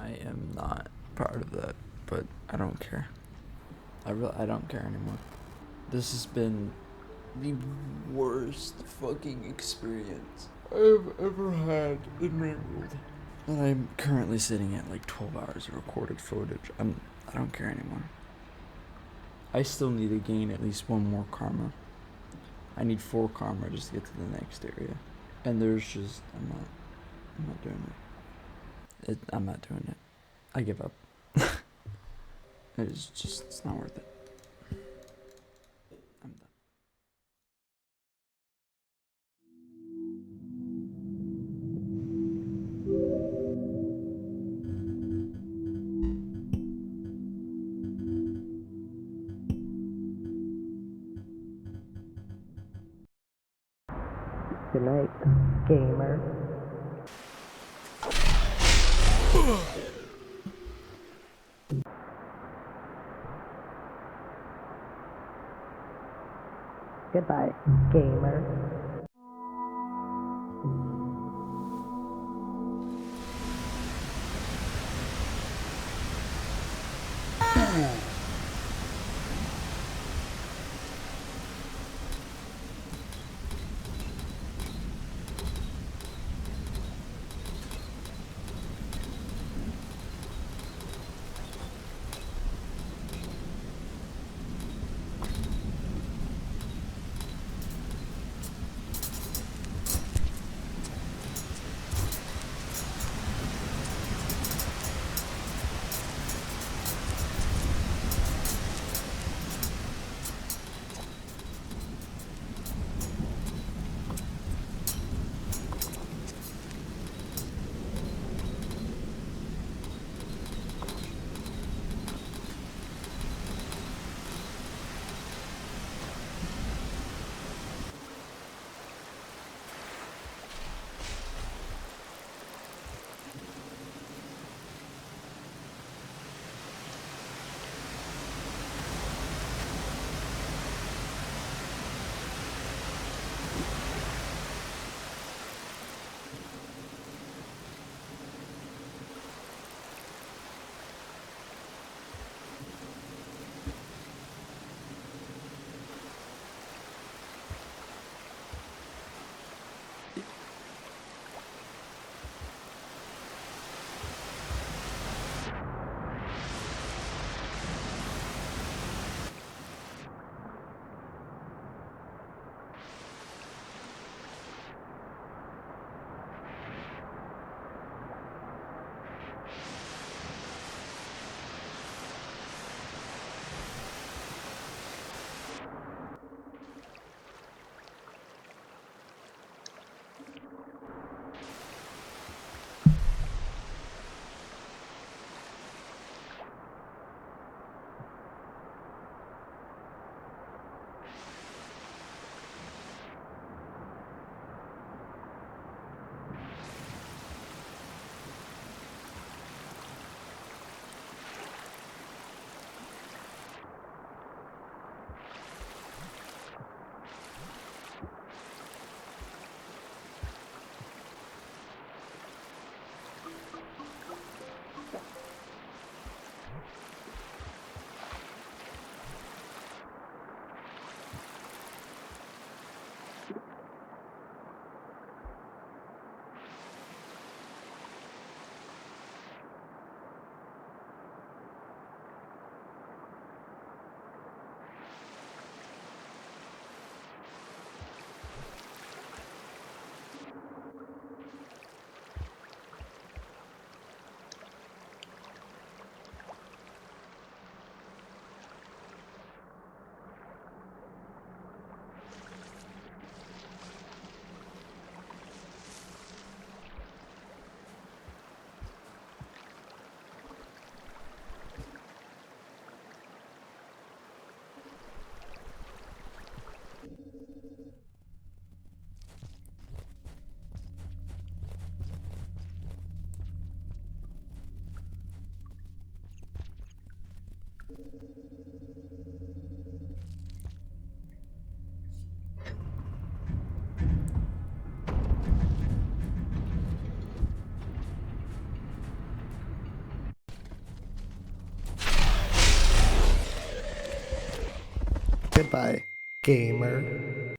I am not proud of that, but I don't care. I don't care anymore. This has been the worst fucking experience I've ever had in my world. And I'm currently sitting at like 12 hours of recorded footage. I don't care anymore. I still need to gain at least 1 more karma. I need 4 karma just to get to the next area. And there's just, I'm not doing it. I'm not doing it. I give up. It's not worth it. I'm done. Good night, gamer. Goodbye, gamer. Goodbye, gamer.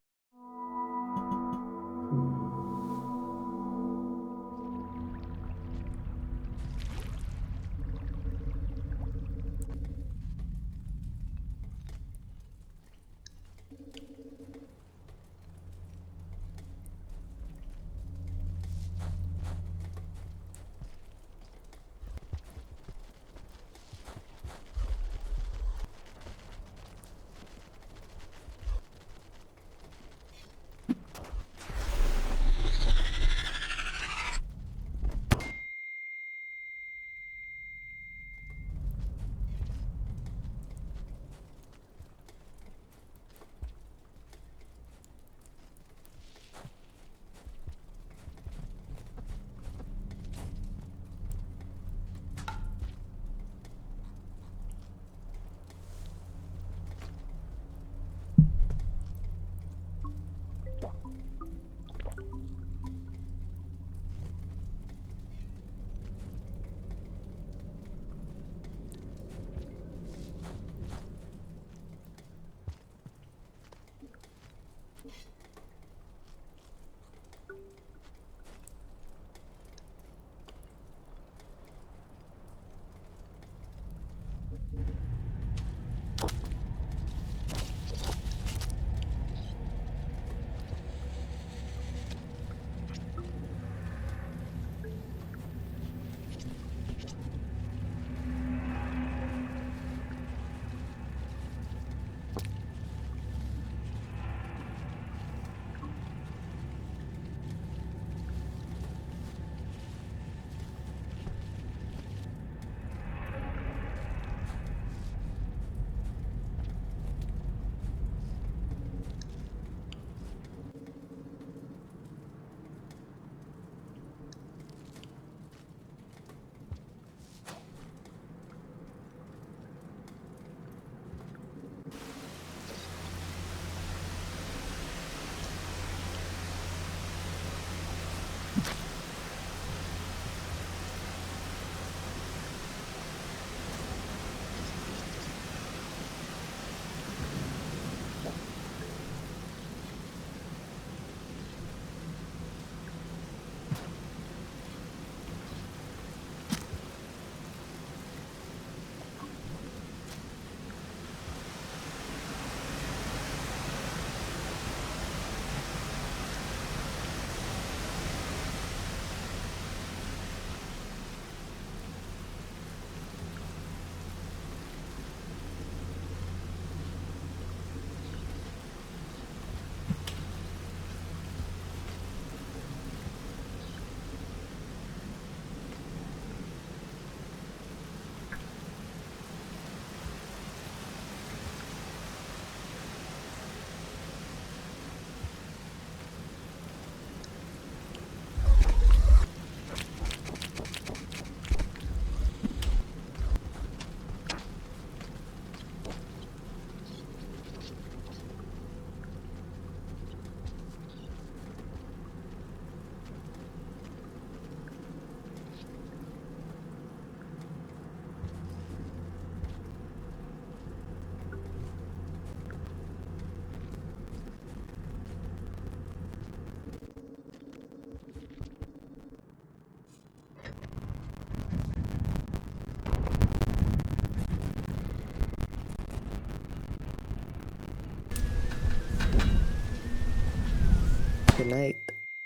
Good night,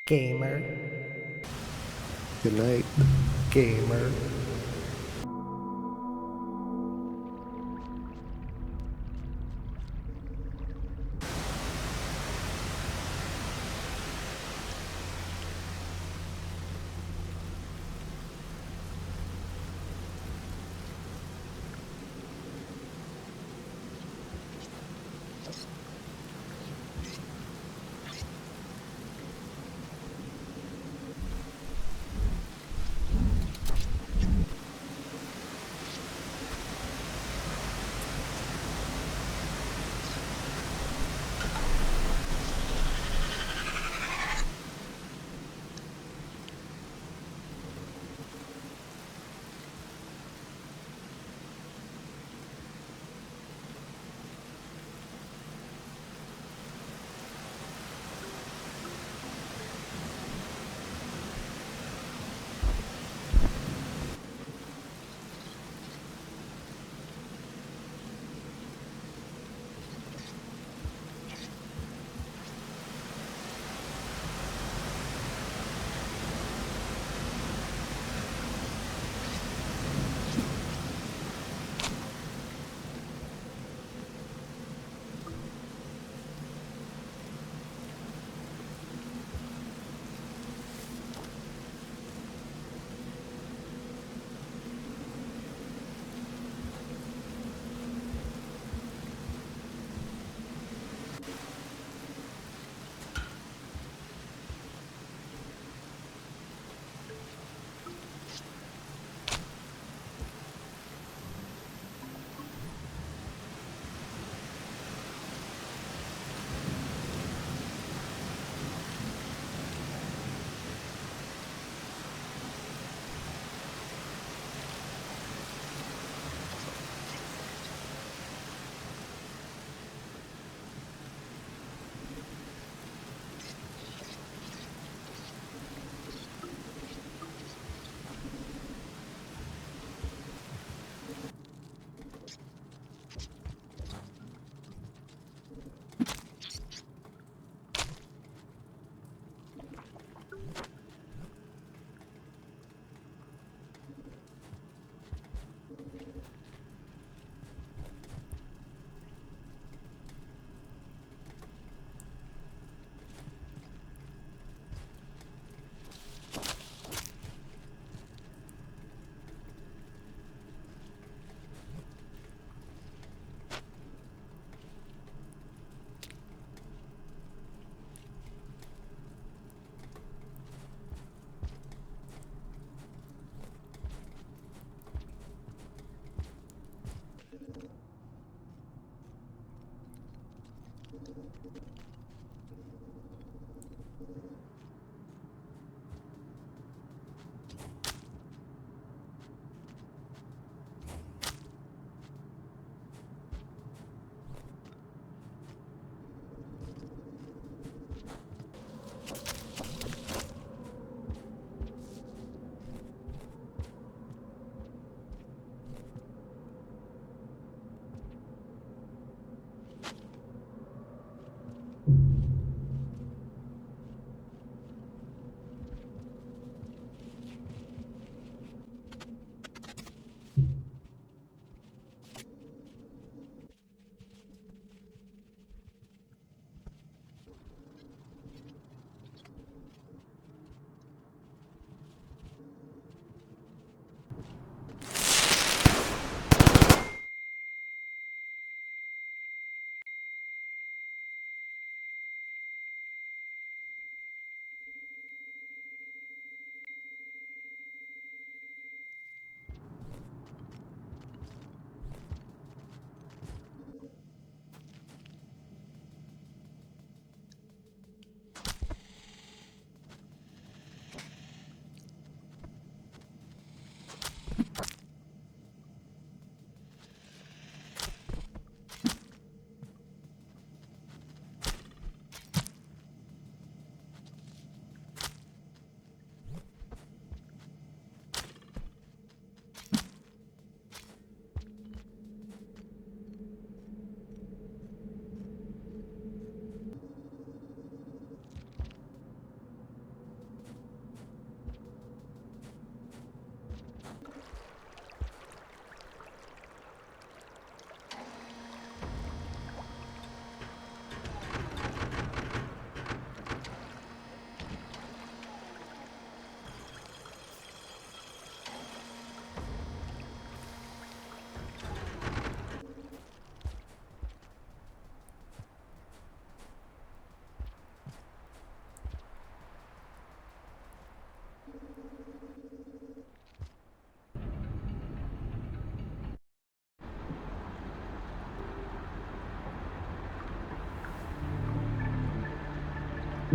gamer. Good night, gamer.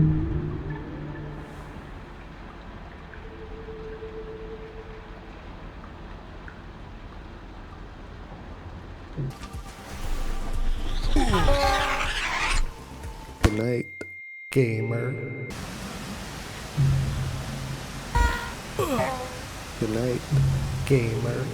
Good night, gamer. Good night, gamer.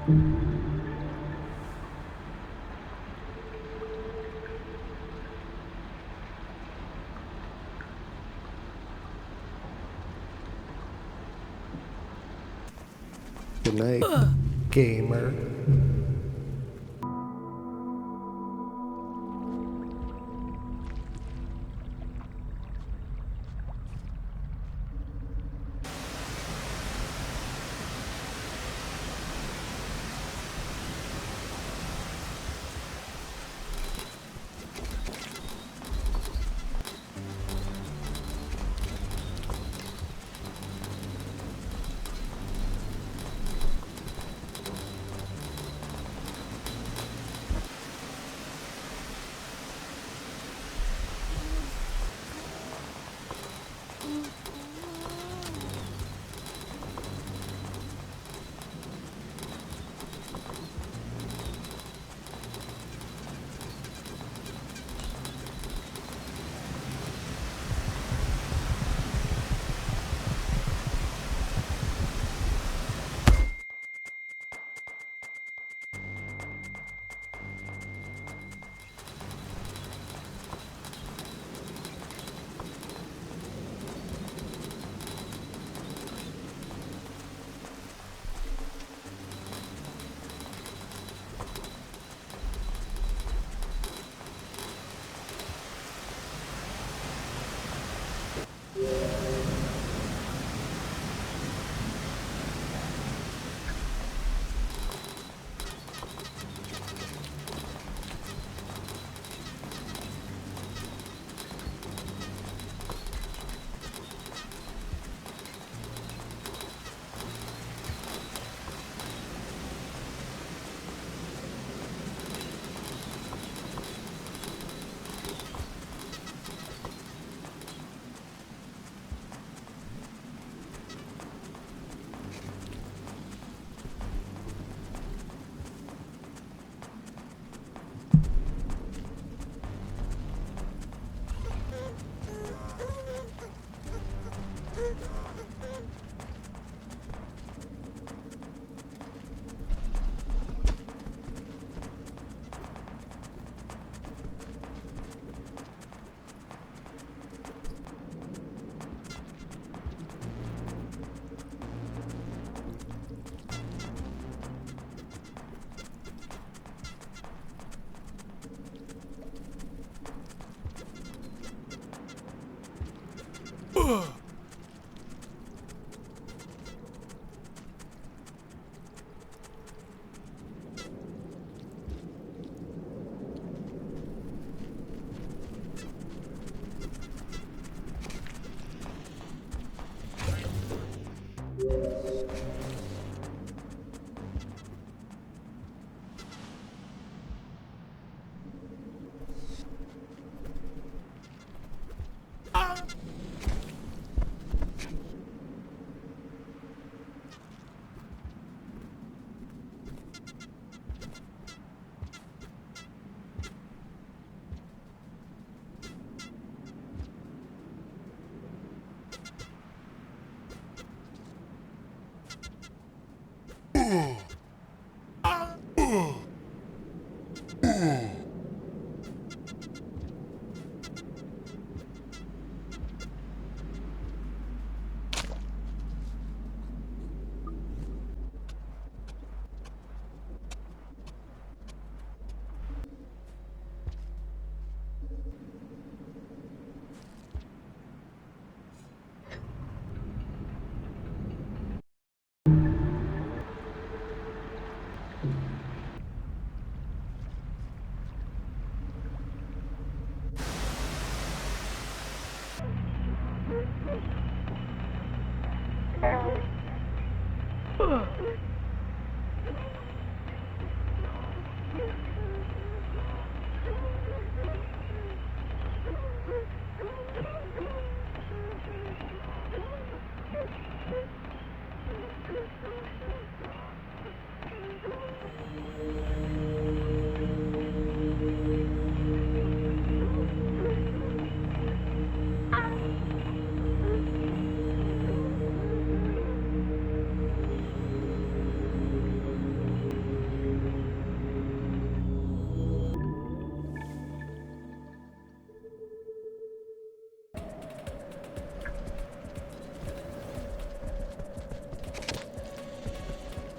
Good night, gamer.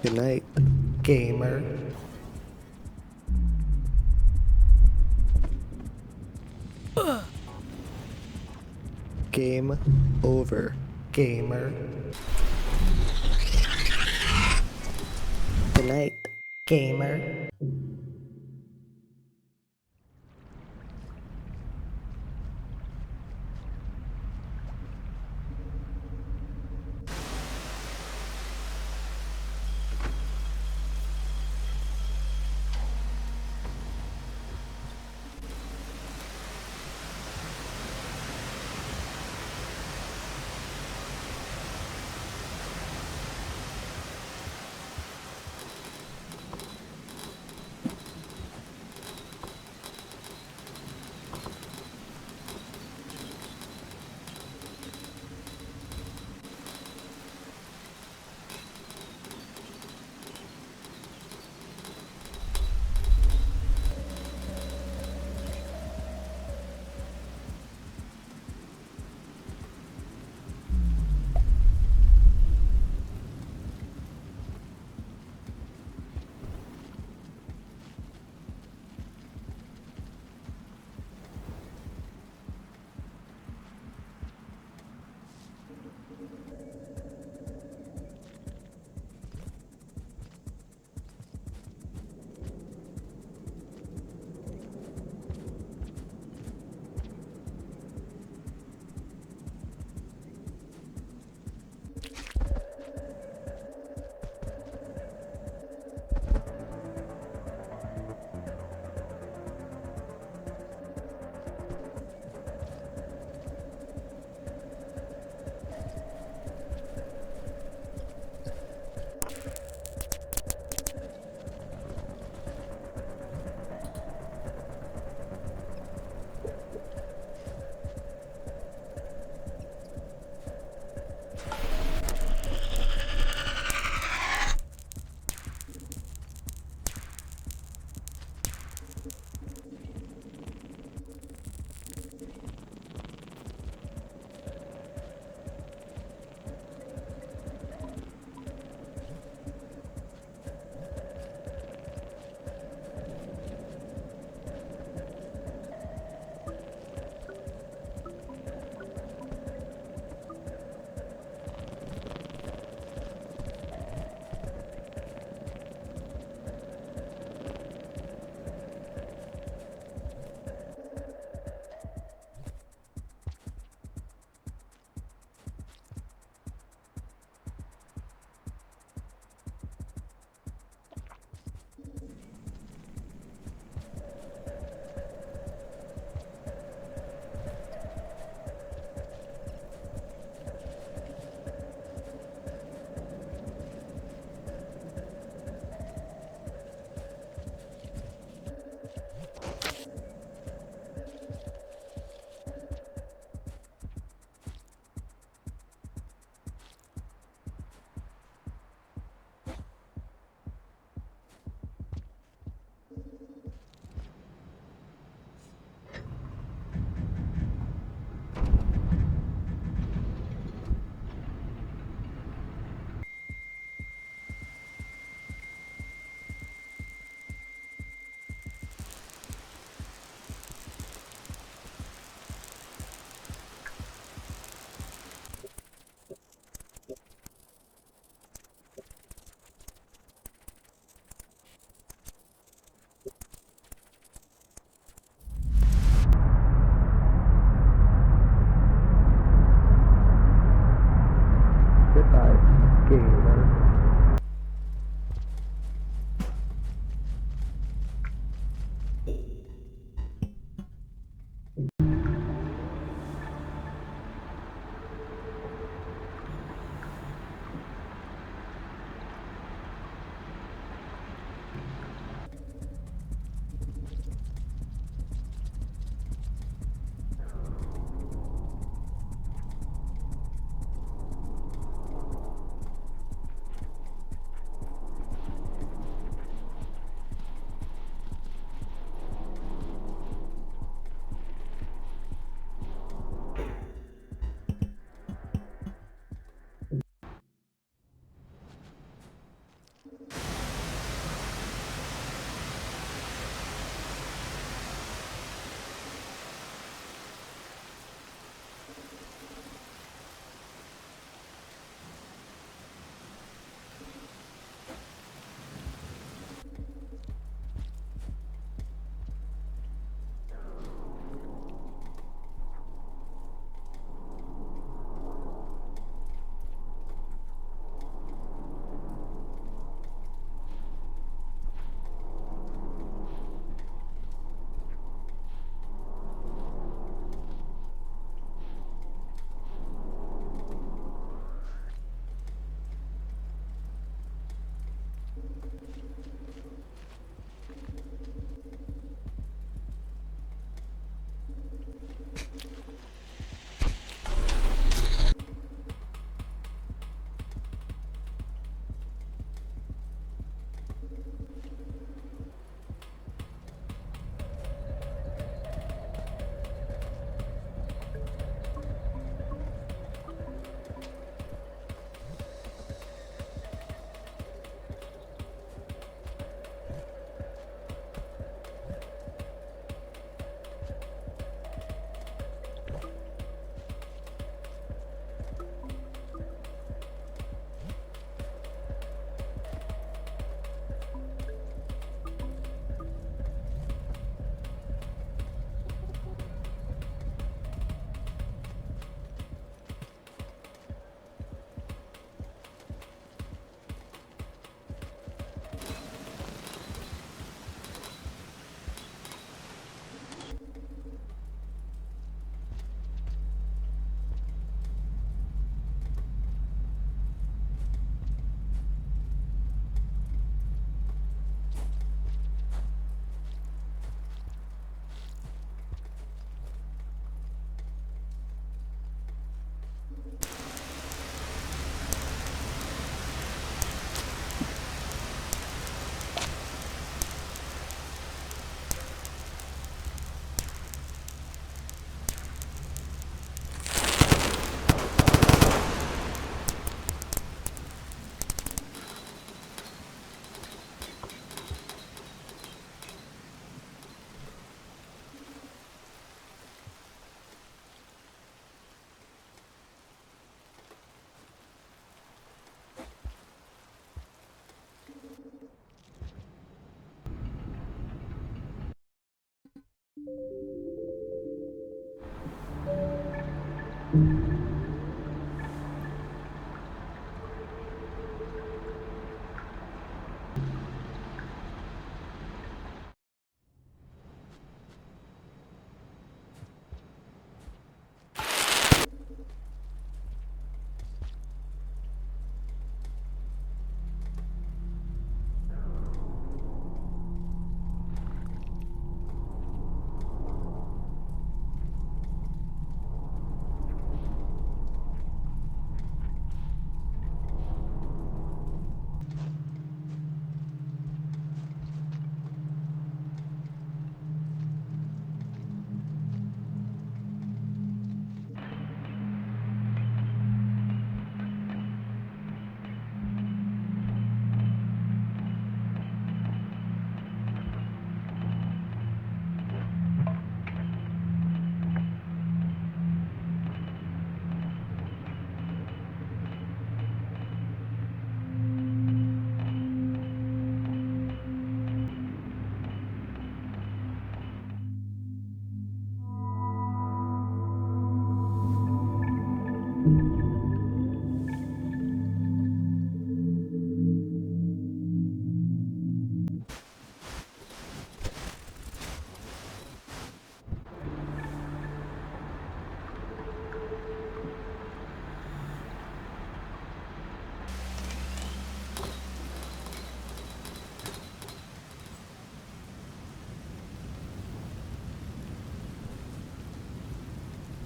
Good night, gamer. Game over, gamer. Good night, gamer.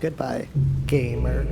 Goodbye, gamer.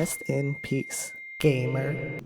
Rest in peace, gamer.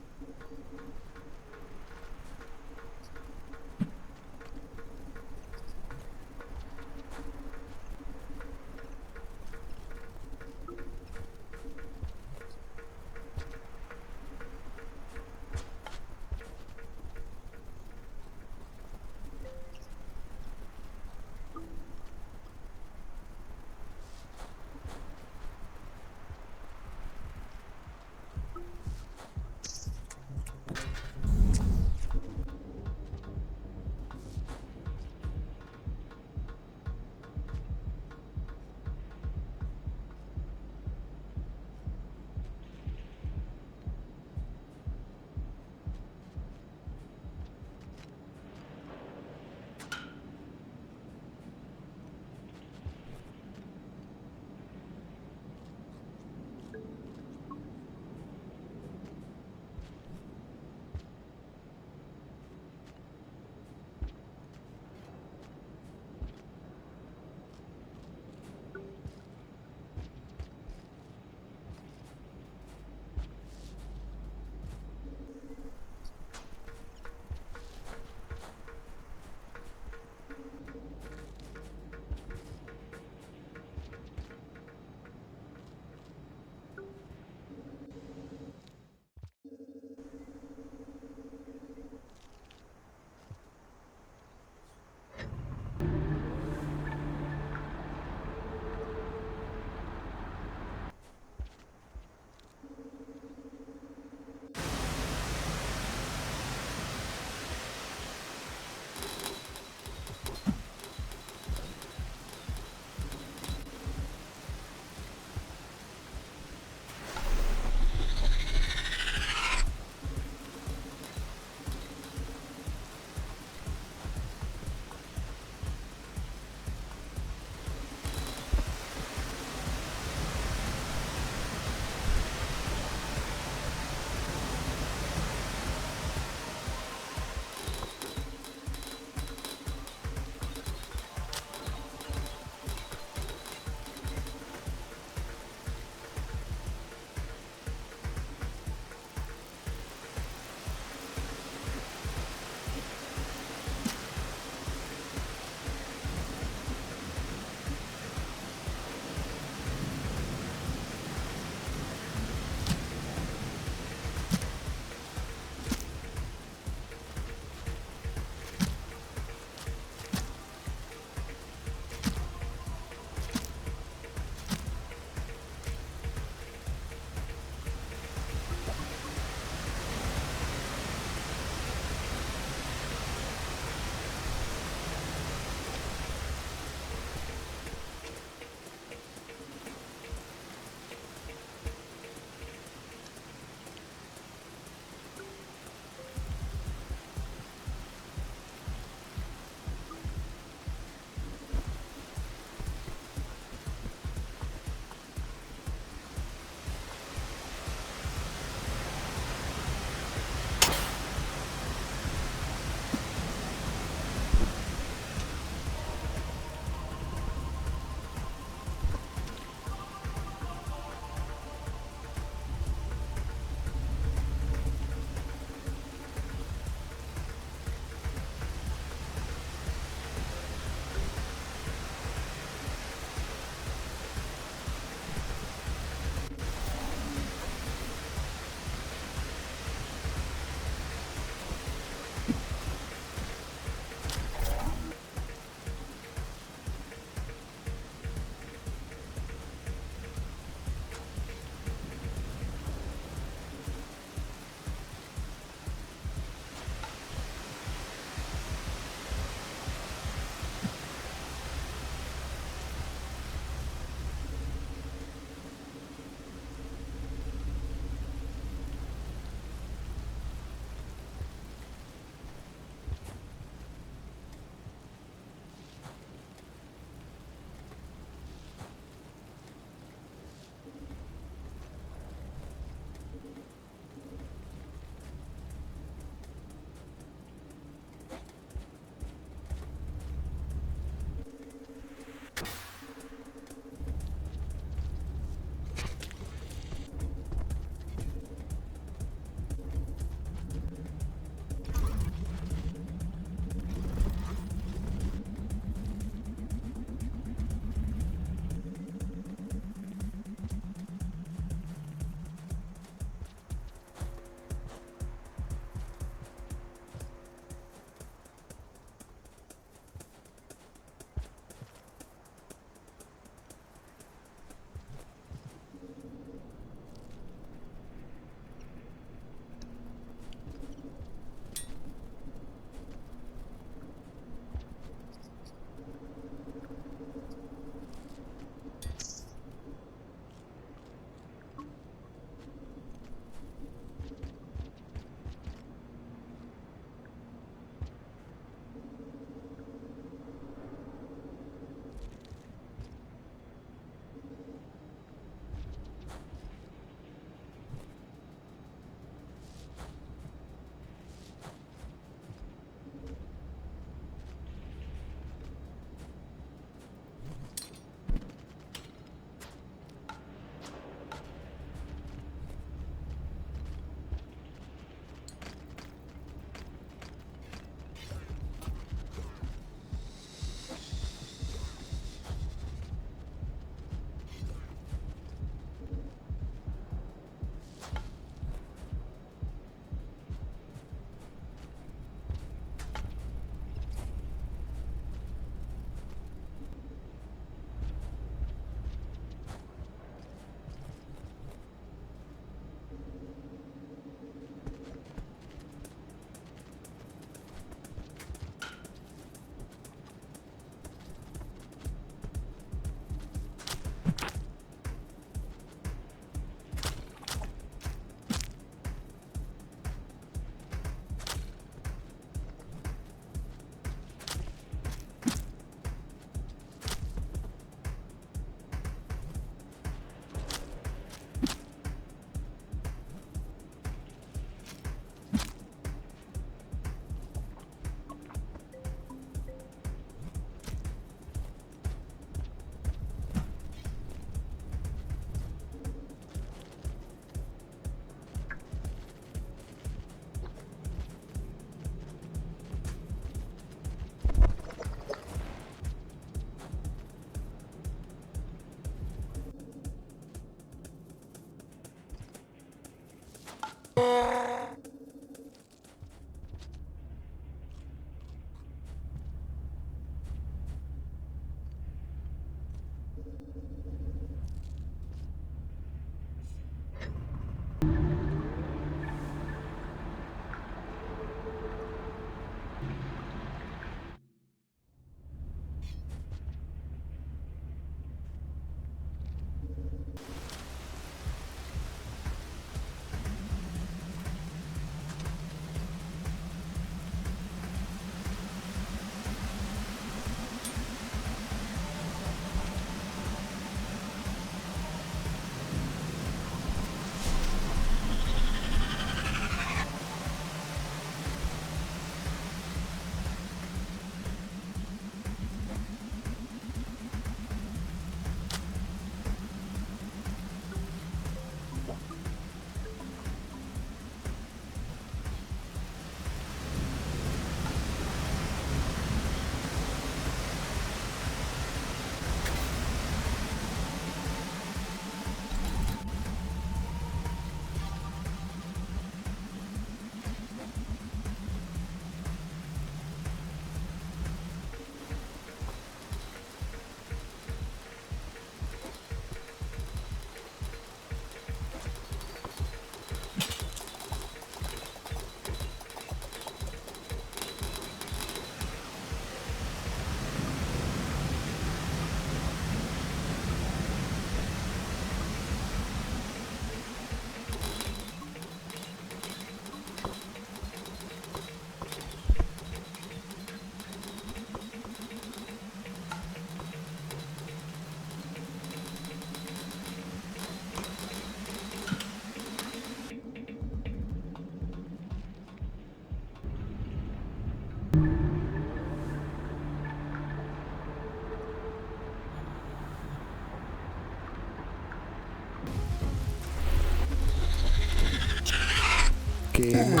Game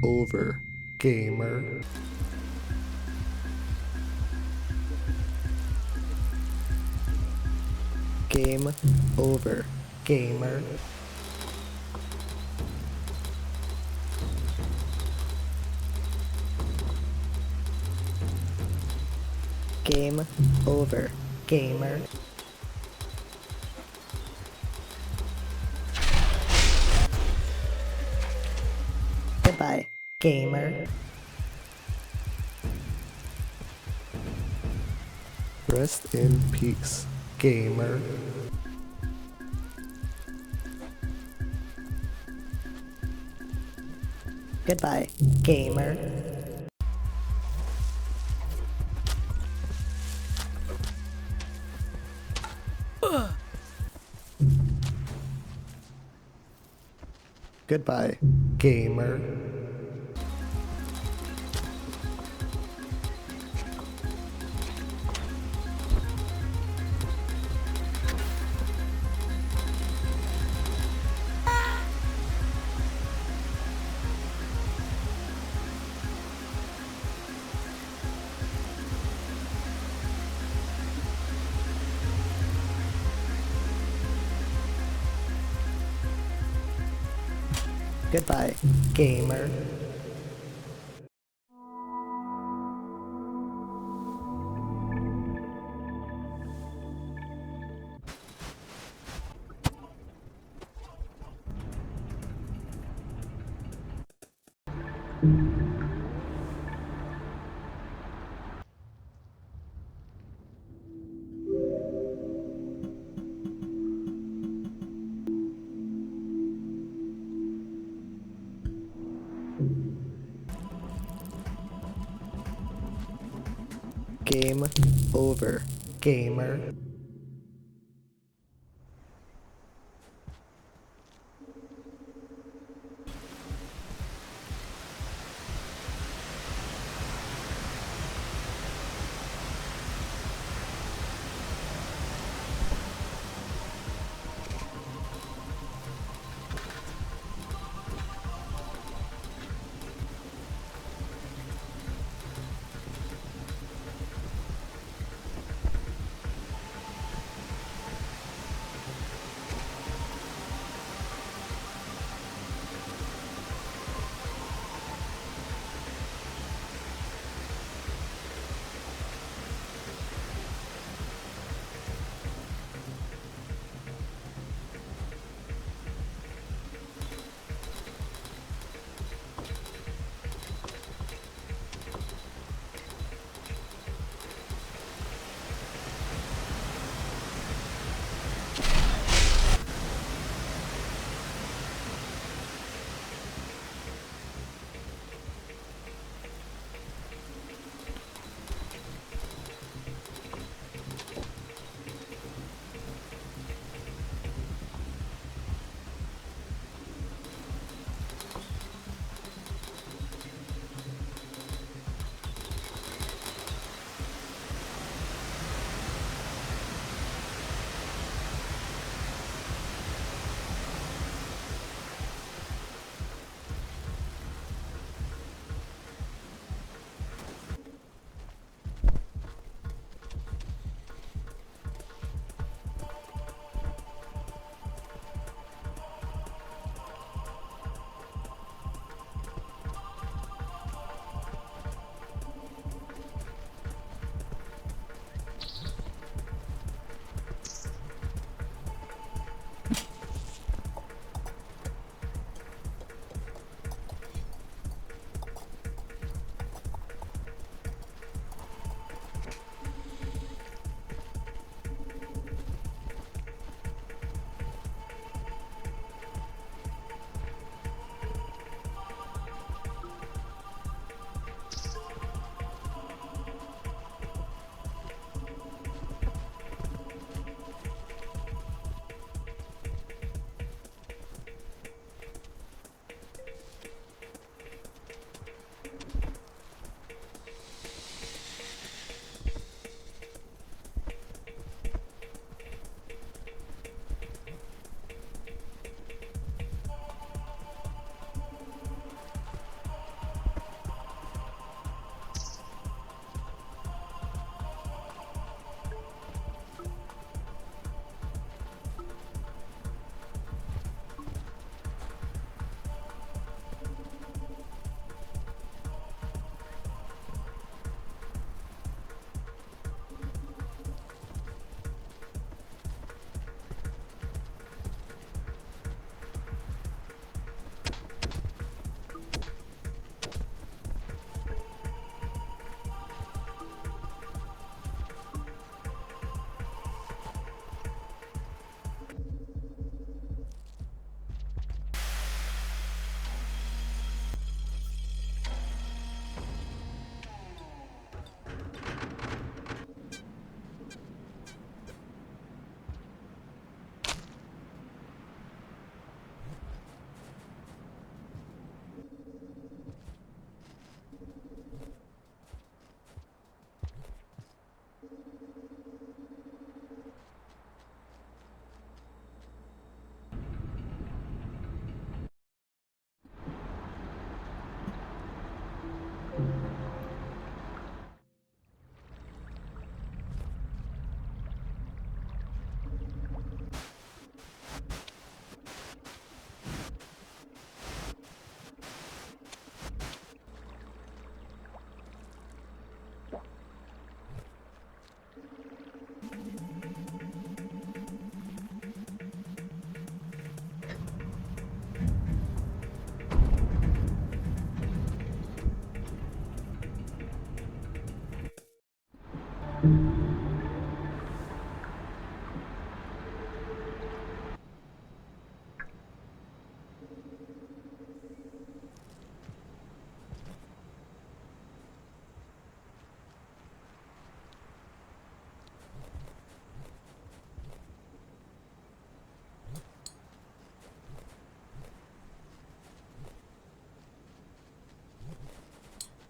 over, gamer. Game over, gamer. Game over, gamer. Goodbye, gamer. Rest in peace, gamer. Goodbye, gamer. Goodbye, gamer. Goodbye, gamer. Game over, gamer.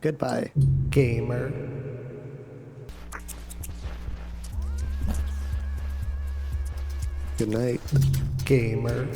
Goodbye, gamer. Good night, gamer.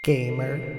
gamer.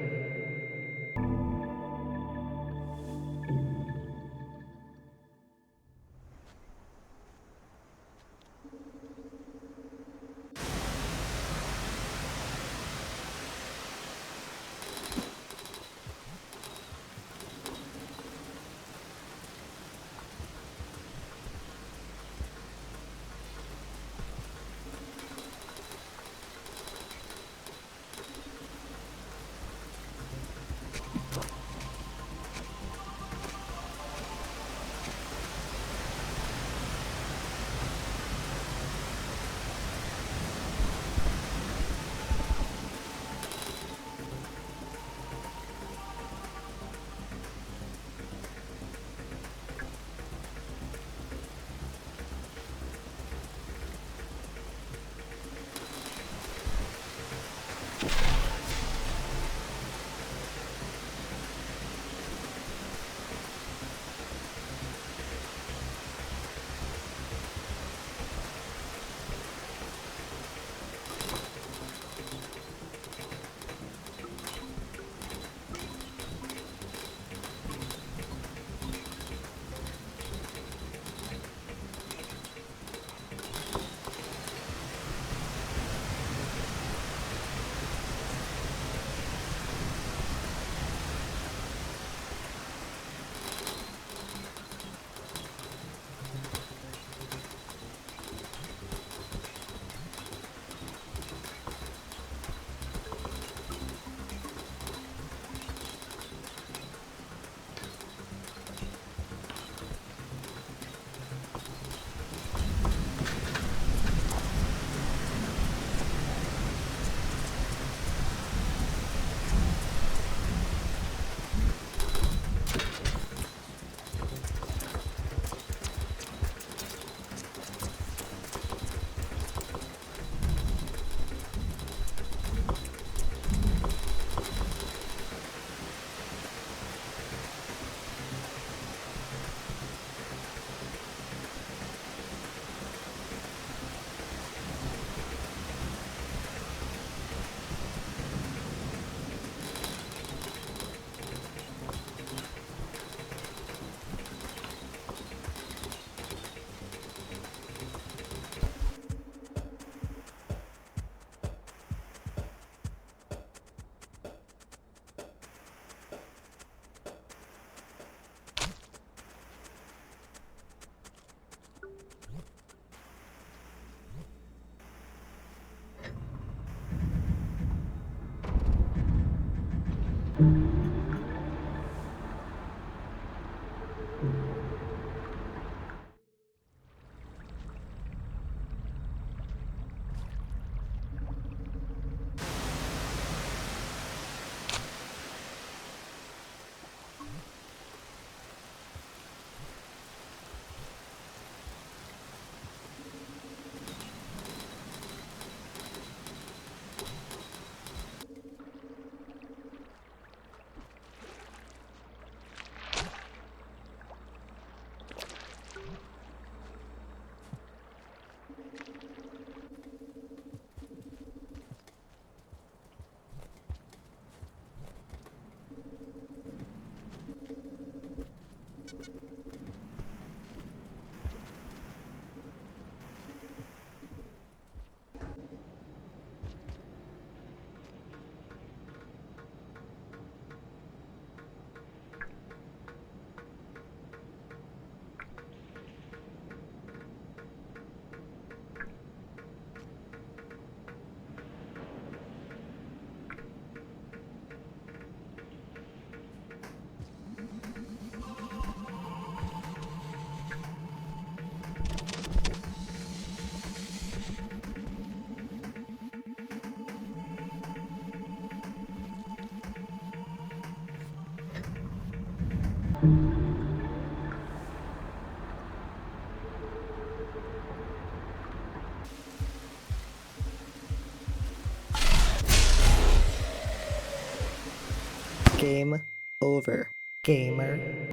Game over, gamer.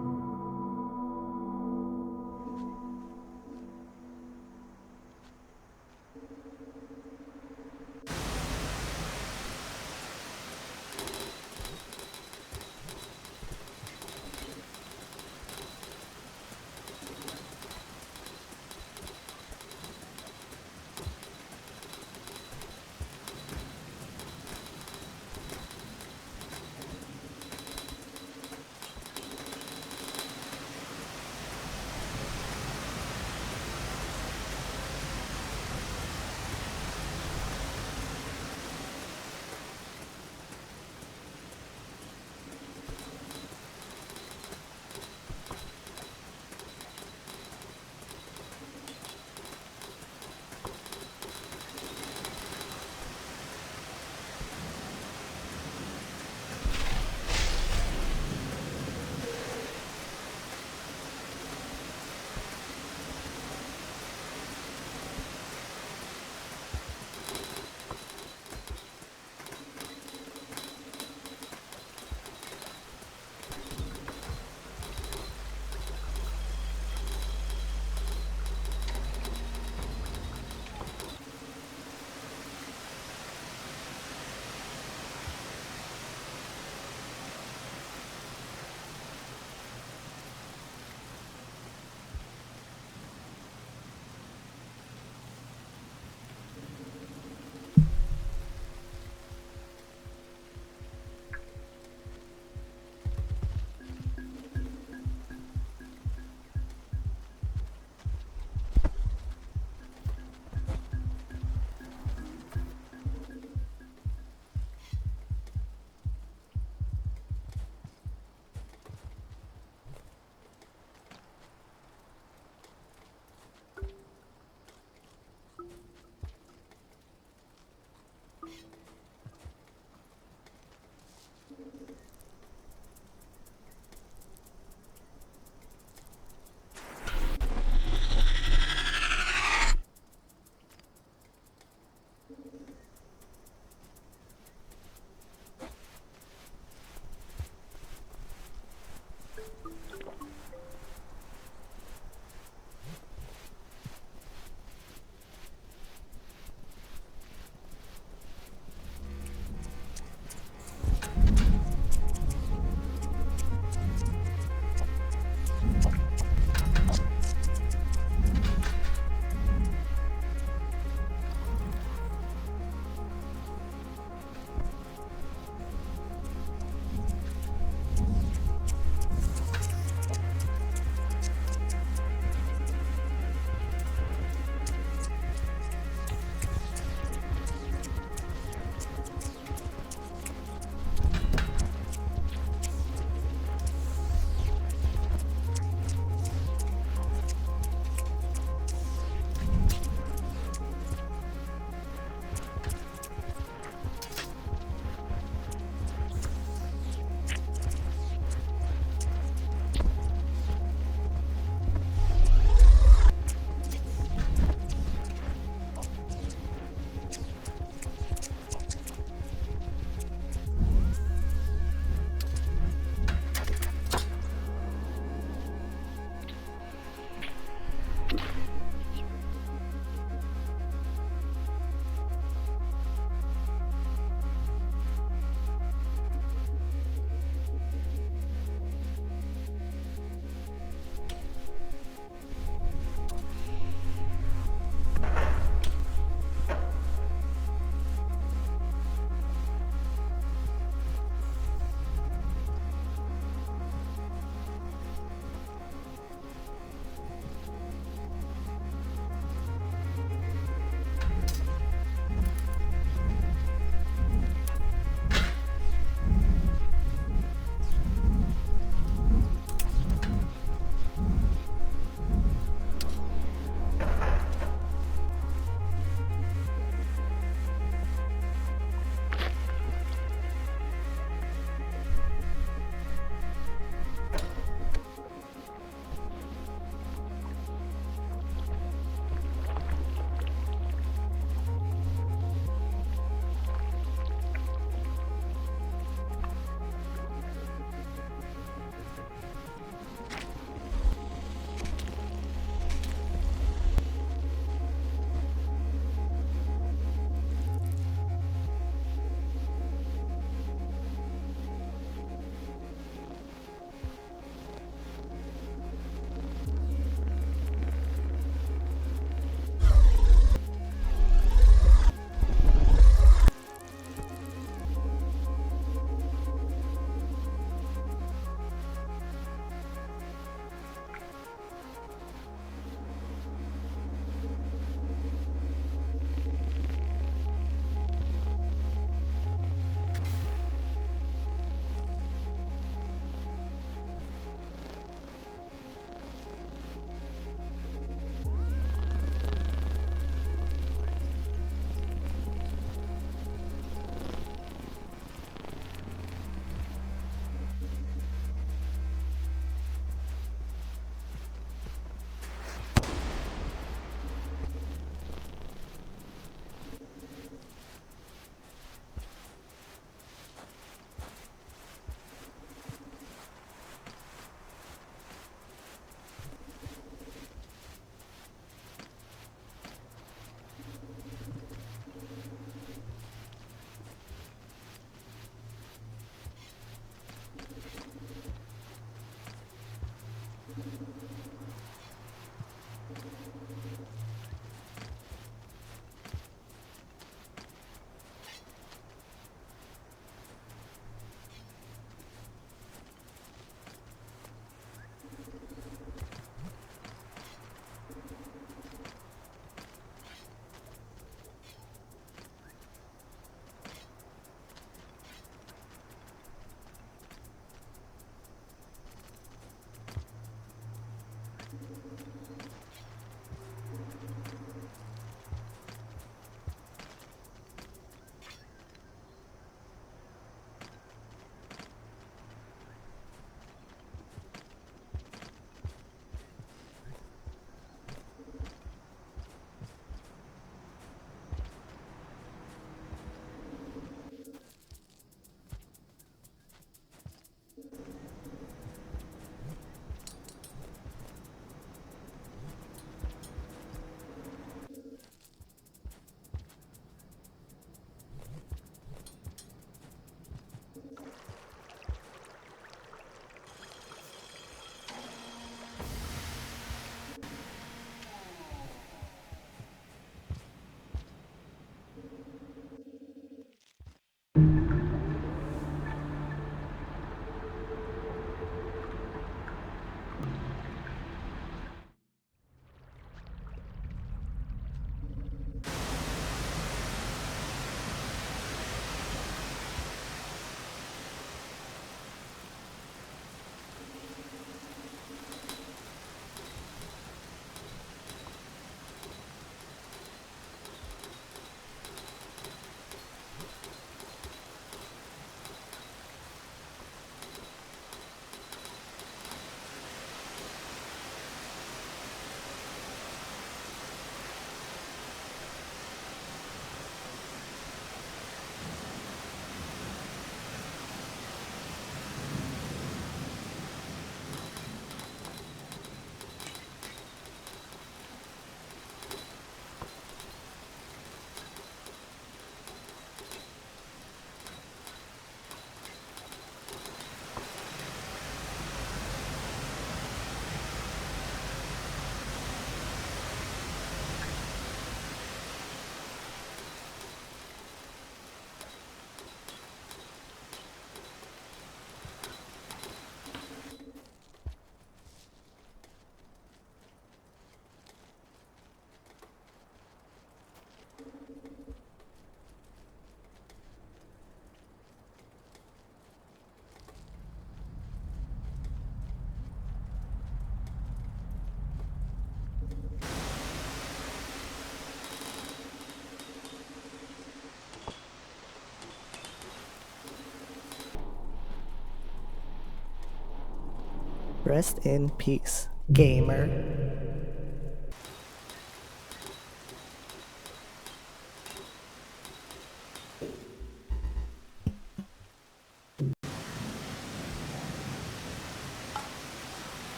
Rest in peace, gamer.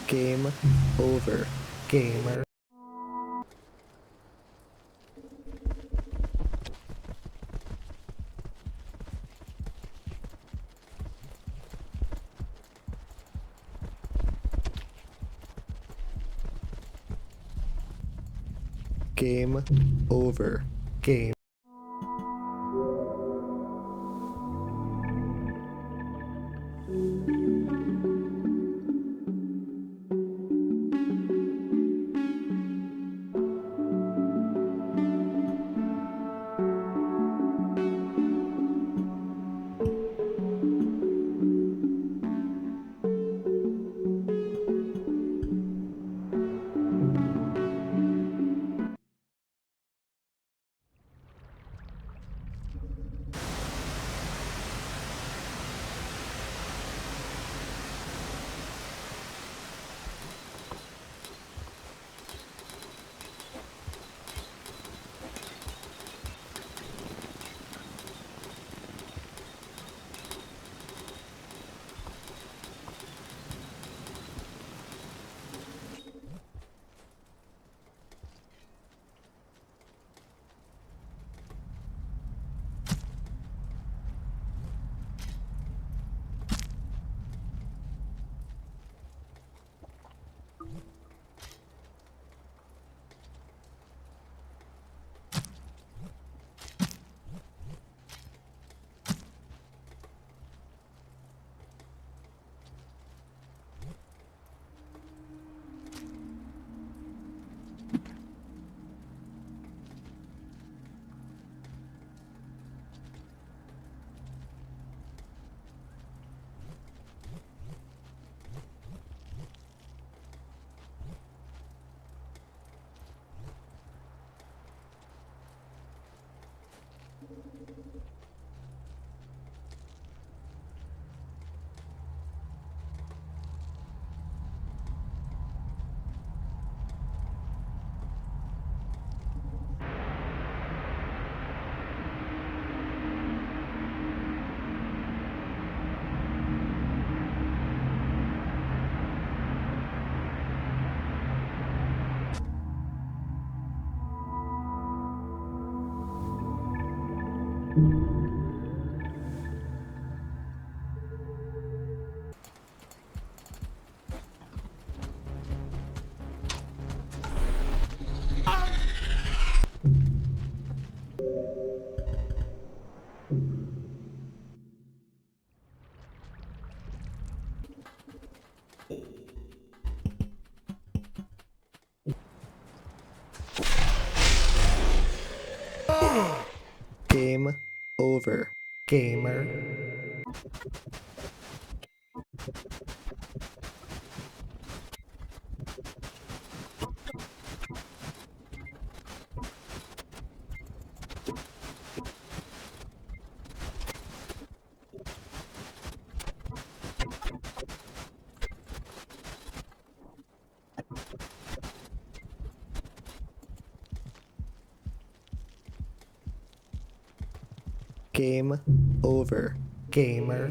Game over, gamer. Game over, game. Game over, gamer. Game over, gamer.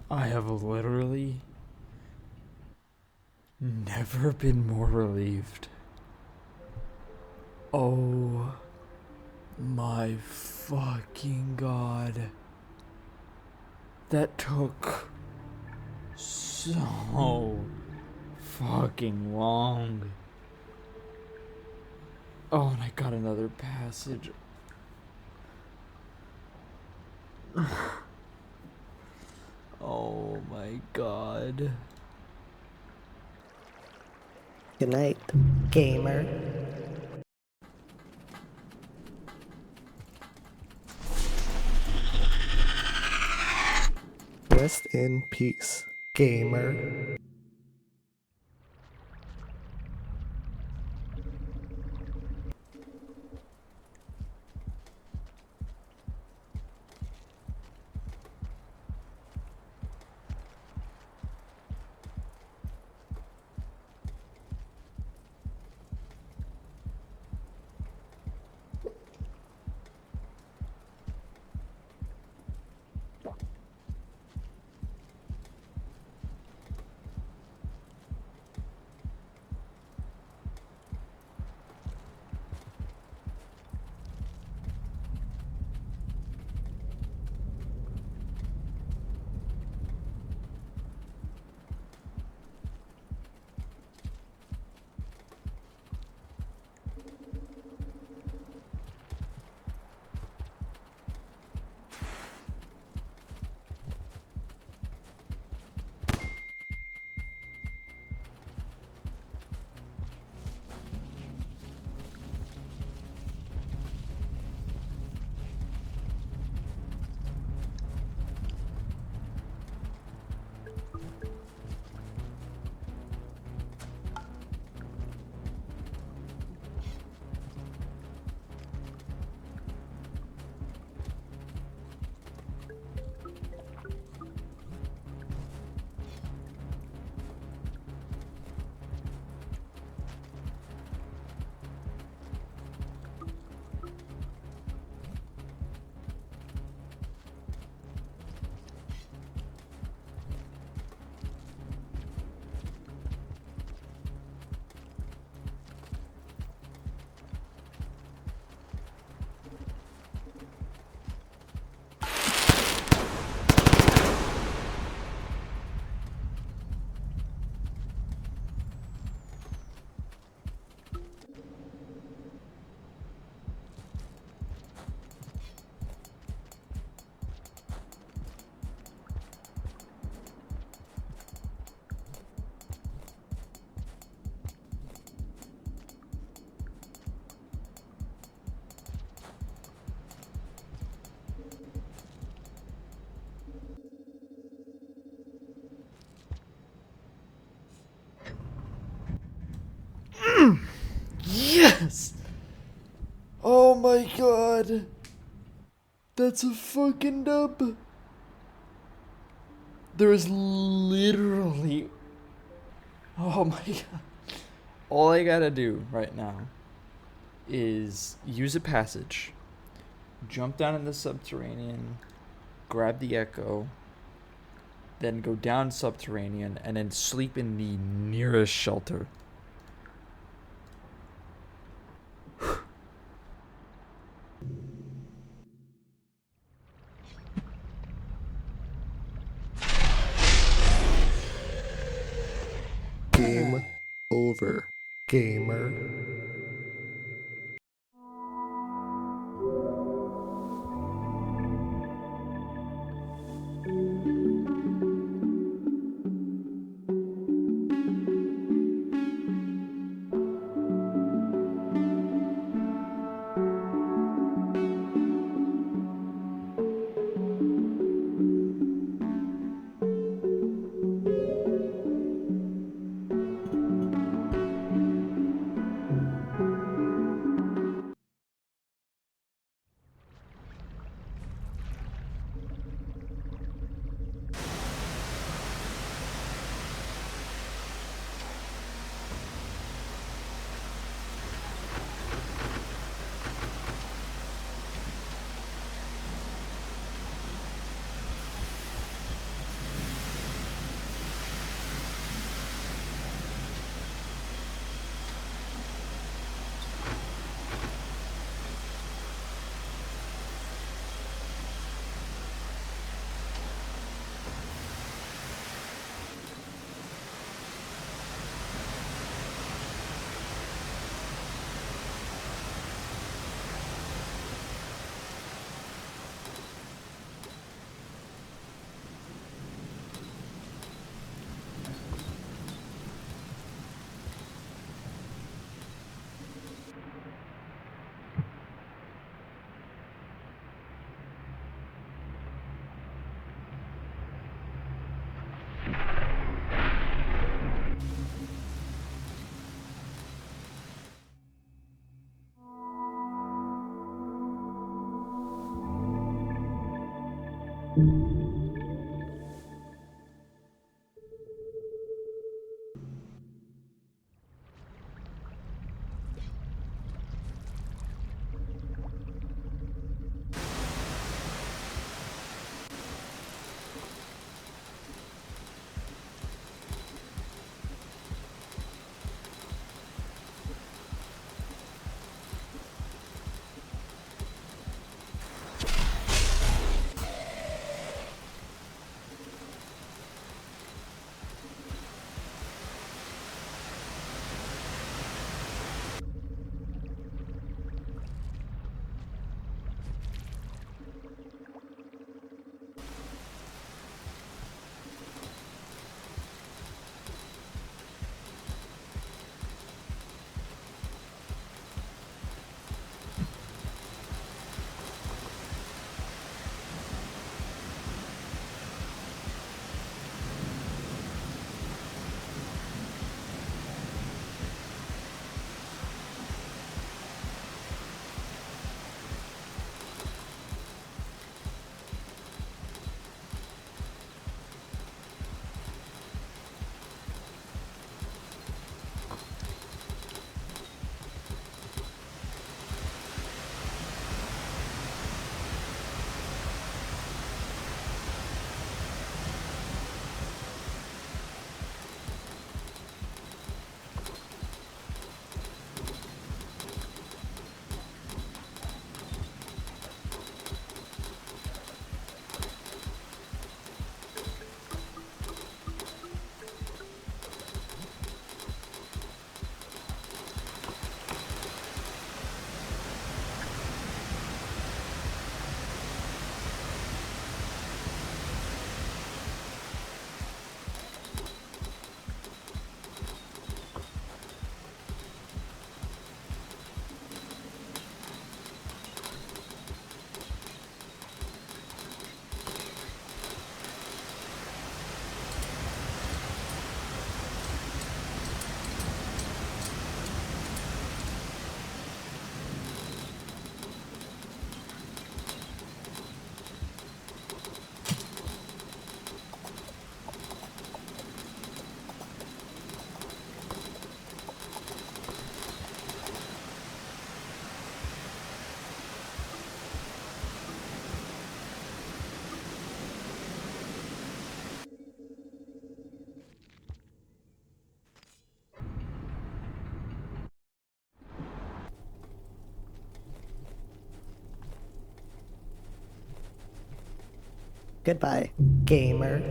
I have literally never been more relieved. Oh my fucking god. That took so fucking long. Oh, and I got another passage. Oh my god. Good night, gamer. Rest in peace, gamer. god. That's a fucking dub. There is literally... Oh my god. All I gotta do right now is use a passage, jump down in the subterranean, grab the echo, then go down subterranean, and then sleep in the nearest shelter. Game over, gamer. Goodbye, gamer.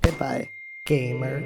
Goodbye, gamer.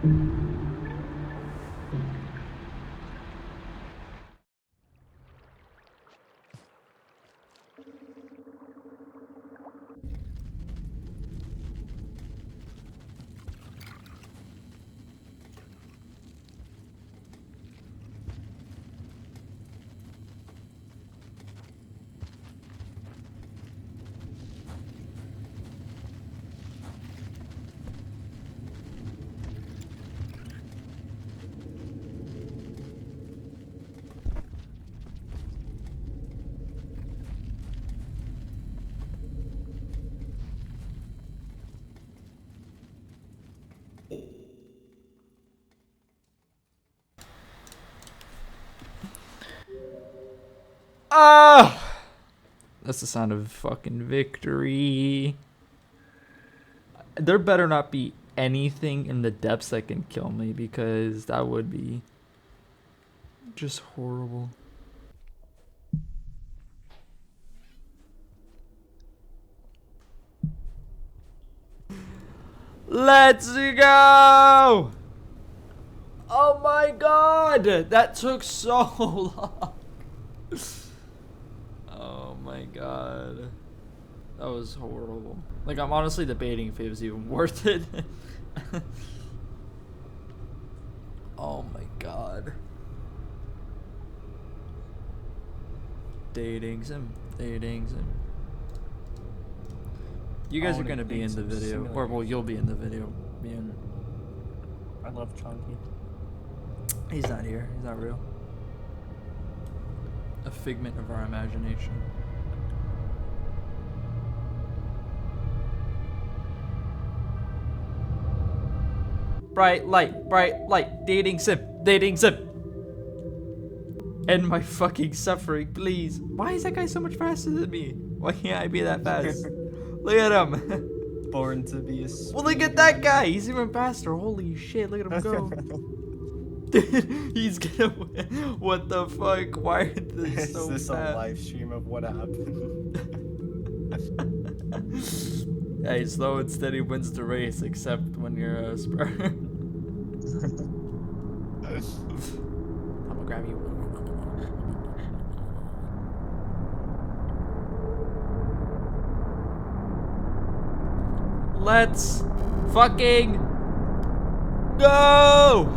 Ah! That's the sound of fucking victory. There better not be anything in the depths that can kill me, because that would be just horrible. Let's go! Oh my god! That took so long. Oh my god. That was horrible. Like, I'm honestly debating if it was even worth it. Oh my god. Dating sim. You guys are gonna be in the video. Or, well, you'll be in the video. Man. I love Chunky. He's not here. He's not real. A figment of our imagination. Bright light, dating sim. End my fucking suffering, please. Why is that guy so much faster than me? Why can't I be that fast? Look at him. Born to be a Well, look at that guy. He's even faster. Holy shit, look at him go. Dude, he's gonna win. What the fuck? Why is this so Is this fast? a live stream of what happened? Hey, slow and steady wins the race, except when you're a spur. I'm gonna grab you. Let's fucking go!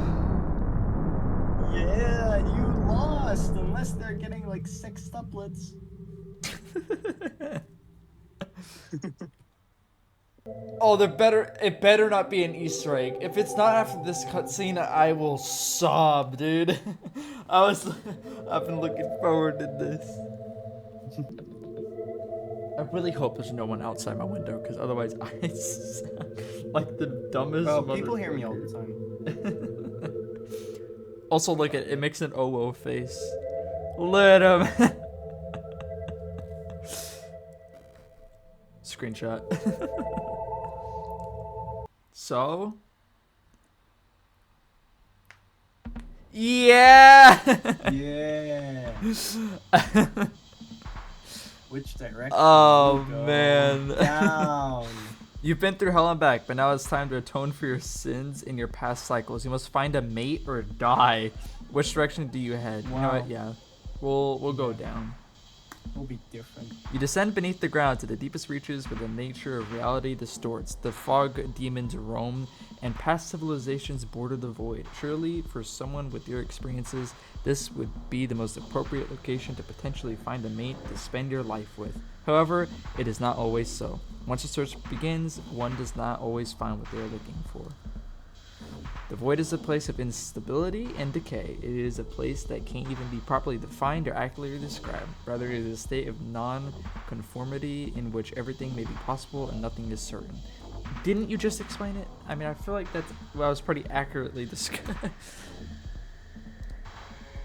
Yeah, you lost, unless they're getting like 6 tuplets. Oh, it better not be an Easter egg. If it's not after this cutscene, I will sob, dude. I've been looking forward to this. I really hope there's no one outside my window, because otherwise I sound like the dumbest. Well, people hear me all the time. Also, look at it makes an OO face. Let him. Screenshot. So. Yeah. Yeah. Which direction? Oh do you go? man. Down. You've been through hell and back, but now it's time to atone for your sins in your past cycles. You must find a mate or die. Which direction do you head? Wow. You know what? Yeah, we'll go down. Will be different. You descend beneath the ground to the deepest reaches where the nature of reality distorts. The fog demons roam, and past civilizations border the void. Surely, for someone with your experiences, this would be the most appropriate location to potentially find a mate to spend your life with. However, it is not always so. Once the search begins, one does not always find what they are looking for. The void is a place of instability and decay. It is a place that can't even be properly defined or accurately described. Rather, it is a state of non-conformity in which everything may be possible and nothing is certain. Didn't you just explain it? I mean, I feel like that was pretty accurately described.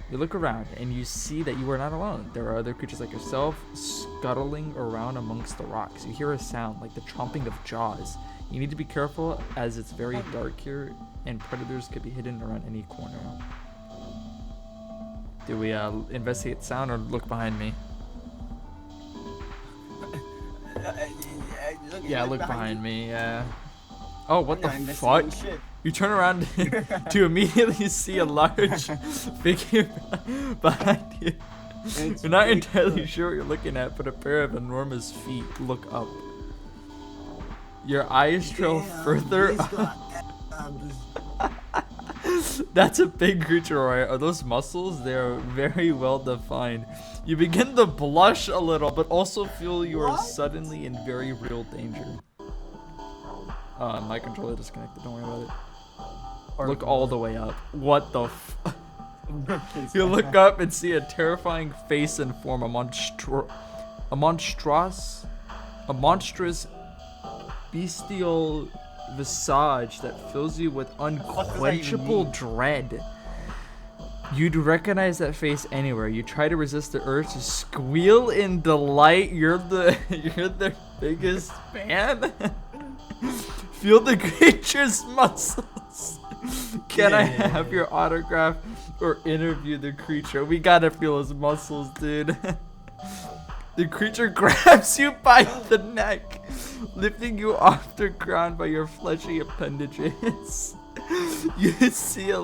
You look around and you see that you are not alone. There are other creatures like yourself scuttling around amongst the rocks. You hear a sound like the chomping of jaws. You need to be careful as it's very dark here and predators could be hidden around any corner. Do we investigate sound or look behind me? Yeah, look behind me, yeah. Oh, what the I'm missing fuck? shit. You turn around to immediately see a large figure behind you. It's You're not Bigfoot. entirely sure what you're looking at, but a pair of enormous feet look up. Your eyes trail further He's up. got abs. That's a big creature, right? Are those muscles? They are very well defined. You begin to blush a little, but also feel you are What? suddenly in very real danger. My controller disconnected. Don't worry about it. Look all the way up. What the f? You look up and see a terrifying face and form, a monstrous bestial visage that fills you with unquenchable dread. You'd recognize that face anywhere. You try to resist the urge to squeal in delight. You're the biggest fan. Feel the creature's muscles. Can I have your autograph or interview the creature? We gotta feel his muscles, dude. The creature grabs you by the neck, lifting you off the ground by your fleshy appendages. You see a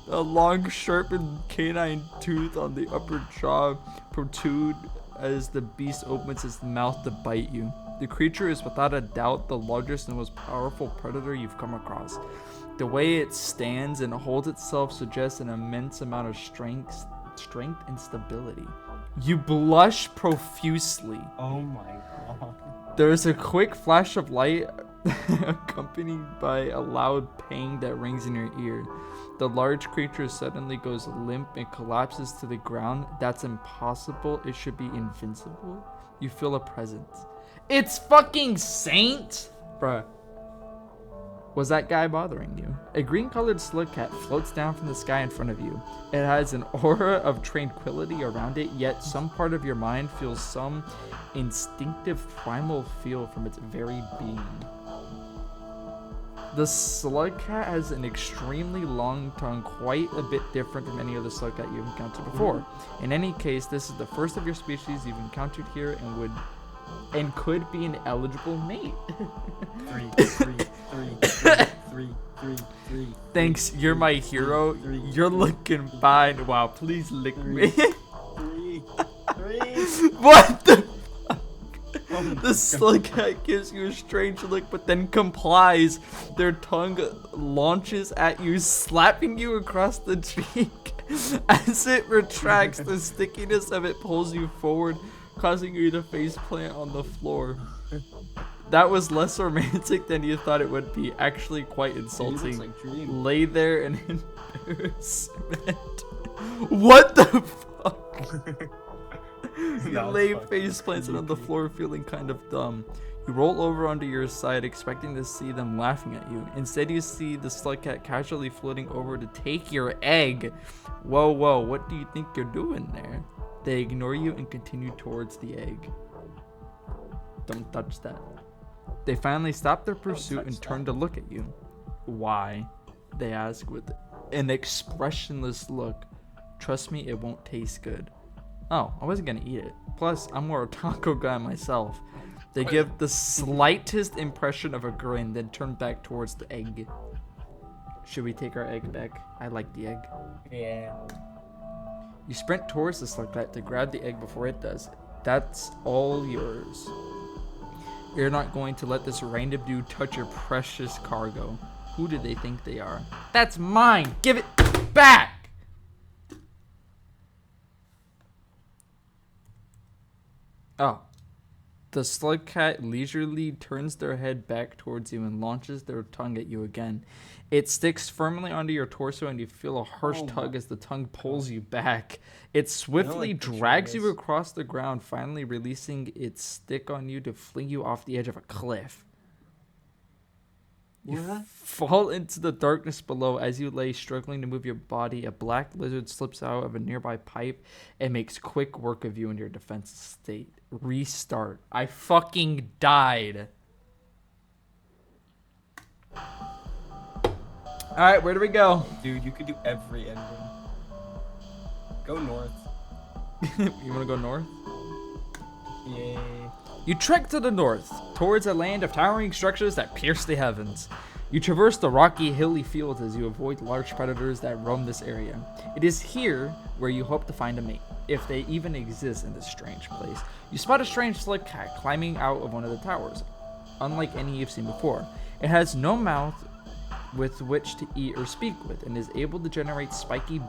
long, sharpened canine tooth on the upper jaw protrude as the beast opens its mouth to bite you. The creature is without a doubt the largest and most powerful predator you've come across. The way it stands and holds itself suggests an immense amount of strength and stability. You blush profusely. Oh my god. There is a quick flash of light accompanied by a loud pang that rings in your ear. The large creature suddenly goes limp and collapses to the ground. That's impossible. It should be invincible. You feel a presence. It's fucking Saint! Bruh. Was that guy bothering you? A green-colored slugcat floats down from the sky in front of you. It has an aura of tranquility around it, yet some part of your mind feels some instinctive primal feel from its very being. The slugcat has an extremely long tongue, quite a bit different from any other slugcat you've encountered before. In any case, this is the first of your species you've encountered here and could be an eligible mate. Three. Thanks, you're my hero. You're looking fine. Wow, please lick me. Three. What the fuck? Oh my The slugcat gives you a strange look, but then complies. Their tongue launches at you, slapping you across the cheek. As it retracts, the stickiness of it pulls you forward, causing you to faceplant on the floor. That was less romantic than you thought it would be. Actually quite insulting. Like Dream. Lay there in embarrassment. What the fuck? You lay face planted on the floor feeling kind of dumb. You roll over onto your side expecting to see them laughing at you. Instead you see the slugcat casually floating over to take your egg. Whoa, what do you think you're doing there? They ignore you and continue towards the egg. Don't touch that. They finally stop their pursuit and turn to look at you. Why? They ask with an expressionless look. Trust me, it won't taste good. Oh, I wasn't gonna eat it. Plus, I'm more a taco guy myself. They give the slightest impression of a grin, then turn back towards the egg. Should we take our egg back? I like the egg. Yeah. You sprint towards the slugcat to grab the egg before it does. That's all yours. You're not going to let this random dude touch your precious cargo. Who do they think they are? That's mine! Give it back! Oh. The slugcat leisurely turns their head back towards you and launches their tongue at you again. It sticks firmly onto your torso and you feel a harsh tug as the tongue pulls you back. It swiftly drags you across the ground, finally releasing its stick on you to fling you off the edge of a cliff. You fall into the darkness below. As you lay struggling to move your body, a black lizard slips out of a nearby pipe and makes quick work of you in your defensive state. Restart. I fucking died. Alright, where do we go? Dude, you could do every ending. Go north. You wanna go north? Yay. You trek to the north, towards a land of towering structures that pierce the heavens. You traverse the rocky, hilly fields as you avoid large predators that roam this area. It is here where you hope to find a mate, if they even exist in this strange place. You spot a strange Slugcat climbing out of one of the towers, unlike any you've seen before. It has no mouth with which to eat or speak with, and is able to generate spiky,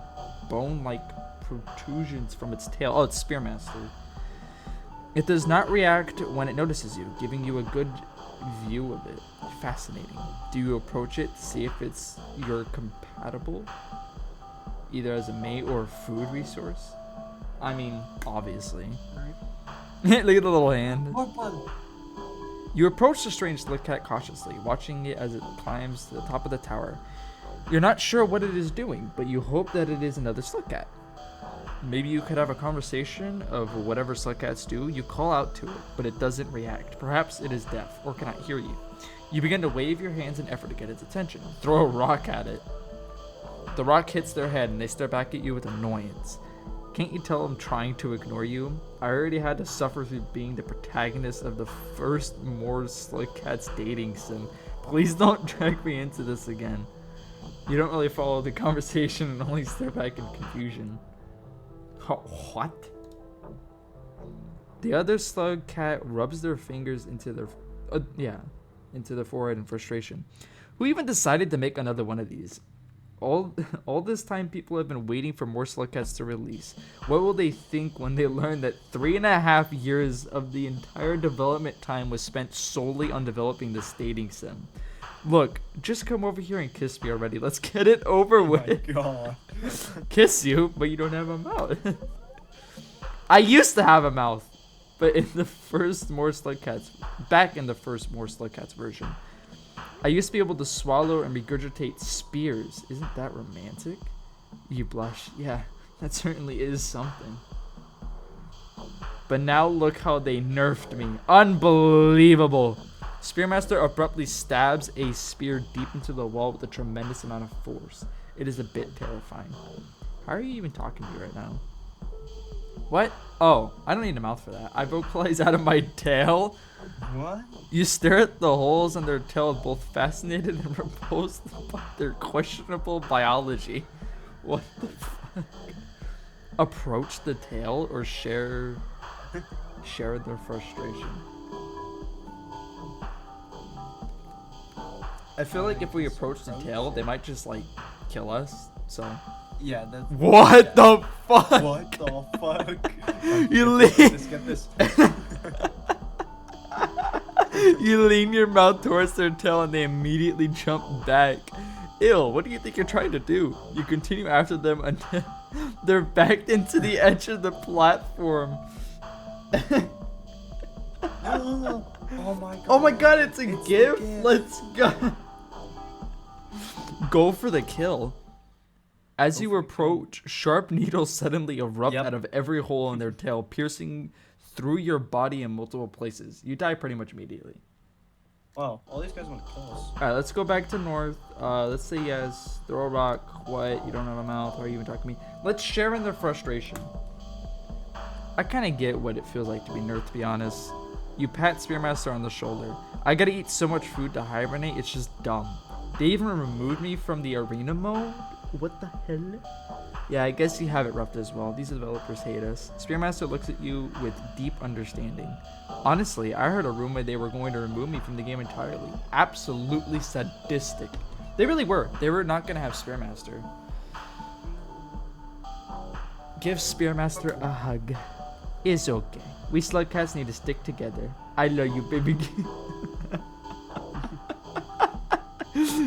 bone-like protrusions from its tail. Oh, it's Spearmaster. It does not react when it notices you, giving you a good view of it. Fascinating. Do you approach it to see if you're compatible, either as a mate or a food resource? I mean, obviously. Look at the little hand. You approach the strange Slugcat cautiously, watching it as it climbs to the top of the tower. You're not sure what it is doing, but you hope that it is another Slugcat. Maybe you could have a conversation of whatever Slugcats do. You call out to it, but it doesn't react. Perhaps it is deaf or cannot hear you. You begin to wave your hands in effort to get its attention. Throw a rock at it. The rock hits their head and they stare back at you with annoyance. Can't you tell I'm trying to ignore you? I already had to suffer through being the protagonist of the first more Slugcats dating sim. Please don't drag me into this again. You don't really follow the conversation and only stare back in confusion. What? The other Slugcat rubs their fingers into their forehead in frustration. Who even decided to make another one of these? All this time people have been waiting for more Slugcats to release. What will they think when they learn that 3.5 years of the entire development time was spent solely on developing this dating sim? Look, just come over here and kiss me already. Let's get it over with. Oh my god. Kiss you, but you don't have a mouth. I used to have a mouth, but in the first More Slugcats, back in the first More Slugcats version, I used to be able to swallow and regurgitate spears. Isn't that romantic? You blush. Yeah, that certainly is something. But now look how they nerfed me. Unbelievable. Spearmaster abruptly stabs a spear deep into the wall with a tremendous amount of force. It is a bit terrifying. How are you even talking to me right now? What? Oh, I don't need a mouth for that. I vocalize out of my tail. What? You stare at the holes in their tail, both fascinated and repulsed by their questionable biology. What the fuck? Approach the tail or share their frustration. I feel like if we approach the tail, they might just like kill us. So. Yeah, that's. What the fuck? What the fuck? You lean. Get this. You lean your mouth towards their tail and they immediately jump back. Ew, what do you think you're trying to do? You continue after them until they're backed into the edge of the platform. Oh my god. Oh my god, it's a gift? A gift. Let's go. Go for the kill. As you approach, sharp needles suddenly erupt out of every hole in their tail, piercing through your body in multiple places. You die pretty much immediately. Wow, all these guys want to kill us. Alright, let's go back to north. Let's say yes. Throw a rock. What? You don't have a mouth. Why are you even talking to me? Let's share in their frustration. I kind of get what it feels like to be nerfed, to be honest. You pat Spearmaster on the shoulder. I gotta eat so much food to hibernate, it's just dumb. They even removed me from the arena mode? What the hell? Yeah, I guess you have it roughed as well. These developers hate us. Spearmaster looks at you with deep understanding. Honestly, I heard a rumor they were going to remove me from the game entirely. Absolutely sadistic. They really were. They were not going to have Spearmaster. Give Spearmaster a hug. It's okay. We Slugcats need to stick together. I love you, baby.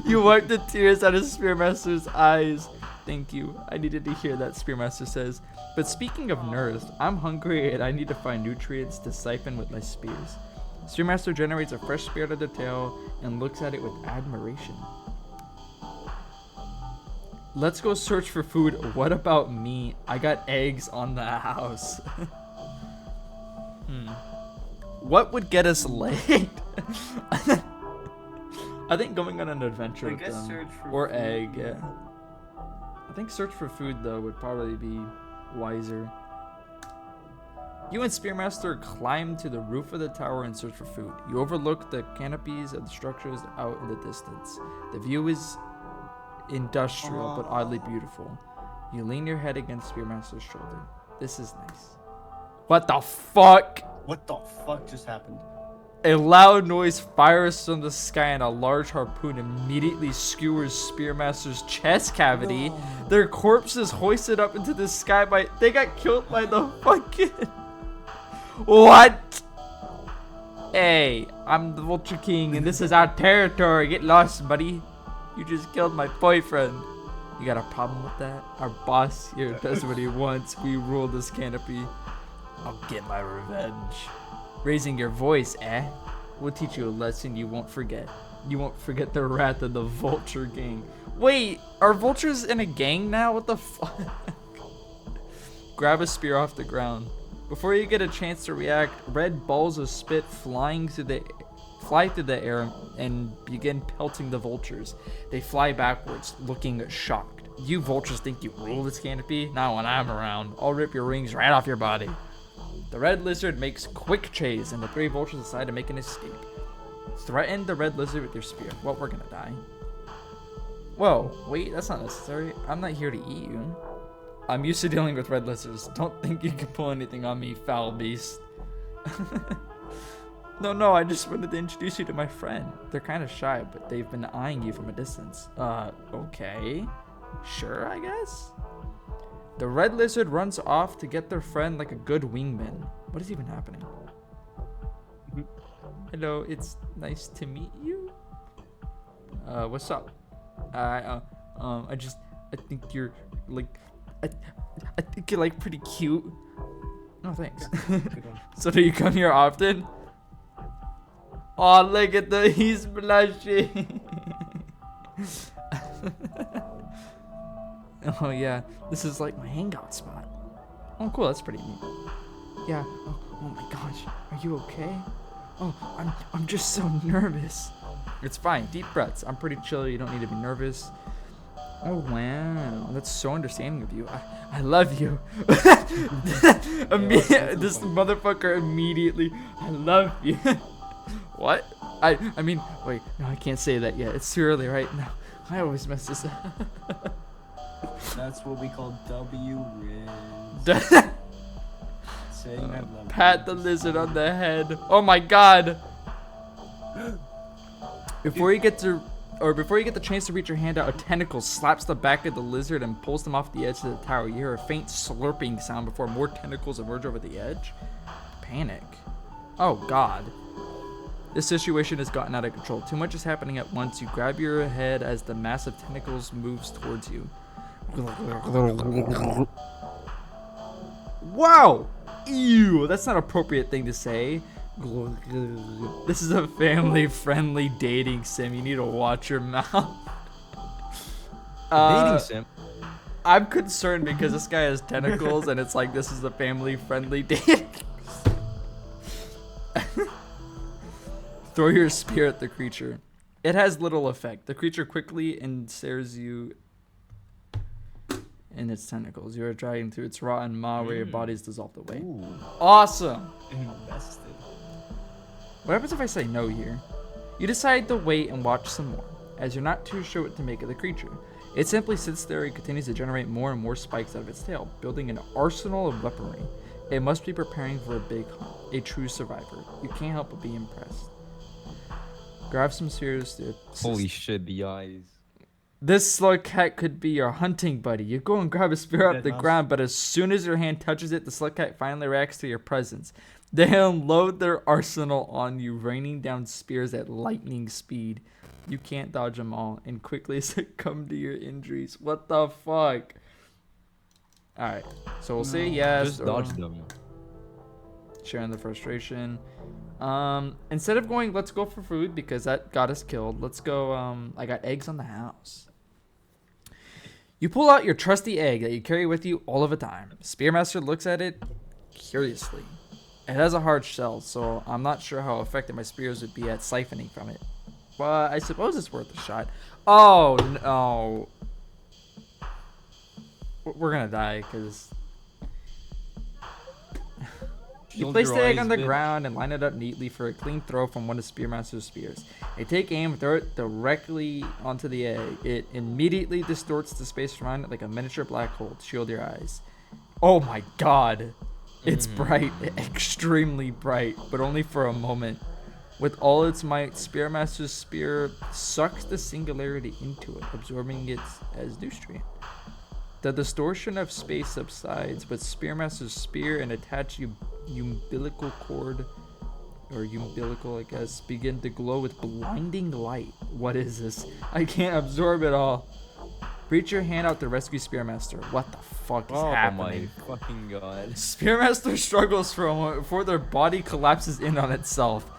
You wiped the tears out of Spearmaster's eyes. Thank you. I needed to hear that, Spearmaster says. But speaking of nerfs, I'm hungry and I need to find nutrients to siphon with my spears. Spearmaster generates a fresh spear out of their tail and looks at it with admiration. Let's go search for food. What about me? I got eggs on the house. What would get us laid? I think going on an adventure with them. Or egg, yeah. I think search for food, though, would probably be wiser. You and Spearmaster climb to the roof of the tower and search for food. You overlook the canopies of the structures out in the distance. The view is industrial but oddly beautiful. You lean your head against Spearmaster's shoulder. This is nice. What the fuck? What the fuck just happened? A loud noise fires from the sky and a large harpoon immediately skewers Spearmaster's chest cavity. No. Their corpses hoisted up into the sky by... They got killed by the fucking... What? Hey, I'm the Vulture King and this is our territory. Get lost, buddy. You just killed my boyfriend. You got a problem with that? Our boss here does what he wants. We rule this canopy. I'll get my revenge. Raising your voice, eh? We'll teach you a lesson you won't forget. You won't forget the wrath of the Vulture Gang. Wait, are vultures in a gang now? What the fuck? Grab a spear off the ground. Before you get a chance to react, red balls of spit fly through the air and begin pelting the vultures. They fly backwards, looking shocked. You vultures think you rule this canopy? Not when I'm around. I'll rip your wings right off your body. The red lizard makes quick chase, and the 3 vultures decide to make an escape. Threaten the red lizard with your spear. Well, we're gonna die. Whoa, wait, that's not necessary. I'm not here to eat you. I'm used to dealing with red lizards. Don't think you can pull anything on me, foul beast. No, I just wanted to introduce you to my friend. They're kind of shy, but they've been eyeing you from a distance. Okay. Sure, I guess? The red lizard runs off to get their friend like a good wingman. What is even happening? Hello, it's nice to meet you. What's up? I think you're like, I think you're like pretty cute. No, thanks. So do you come here often? Oh, look at he's blushing. Oh yeah, this is like my hangout spot. Oh cool, that's pretty neat. Yeah. Oh my gosh, are you okay? Oh, I'm just so nervous. It's fine. Deep breaths. I'm pretty chill. You don't need to be nervous. Oh wow, that's so understanding of you. I love you. This motherfucker immediately. I love you. What? I mean, wait. No, I can't say that yet. It's too early, right? No, I always mess this up. That's what we call W-Riz. Saying I love Pat the lizard on the head. Oh my god. Before you get the chance to reach your hand out, a tentacle slaps the back of the lizard and pulls them off the edge of the tower. You hear a faint slurping sound before more tentacles emerge over the edge. Panic. Oh god. This situation has gotten out of control. Too much is happening at once. You grab your head as the massive tentacles moves towards you. Wow! Ew, that's not an appropriate thing to say. This is a family-friendly dating sim. You need to watch your mouth. Dating sim? I'm concerned because this guy has tentacles and it's like this is a family-friendly dating. Throw your spear at the creature. It has little effect. The creature quickly ensnares you in its tentacles. You are dragging through its rotten maw where your body is dissolved away. Ooh. Awesome! Invested. What happens if I say no here? You decide to wait and watch some more, as you're not too sure what to make of the creature. It simply sits there and continues to generate more and more spikes out of its tail, building an arsenal of weaponry. It must be preparing for a big hunt, a true survivor. You can't help but be impressed. Grab some spears to Holy shit, the eyes. This Slugcat could be your hunting buddy. You go and grab a spear off the ground, but as soon as your hand touches it, the Slugcat finally reacts to your presence. They unload their arsenal on you, raining down spears at lightning speed. You can't dodge them all, and quickly succumb to your injuries. What the fuck? Alright, so we'll say yes. Just dodge them. Sharing the frustration. Instead of going, let's go for food, because that got us killed. Let's go, I got eggs on the house. You pull out your trusty egg that you carry with you all of the time. Spearmaster looks at it curiously. It has a hard shell, so I'm not sure how effective my spears would be at siphoning from it. But I suppose it's worth a shot. Oh, no. We're gonna die, because... You Shield place your the egg eyes, on the bitch. ground and line it up neatly for a clean throw from one of Spearmaster's spears. They take aim, throw it directly onto the egg. It immediately distorts the space around it like a miniature black hole. Shield your eyes. Oh my god. It's bright, extremely bright, but only for a moment. With all its might, Spearmaster's spear sucks the singularity into it, absorbing it as nutrient. The distortion of space subsides, but Spearmaster's spear and attached umbilical cord, or umbilical, I guess, begin to glow with blinding light. What is this? I can't absorb it all. Reach your hand out to rescue Spearmaster. What the fuck is happening? Oh my fucking god. Spearmaster struggles for a moment before their body collapses in on itself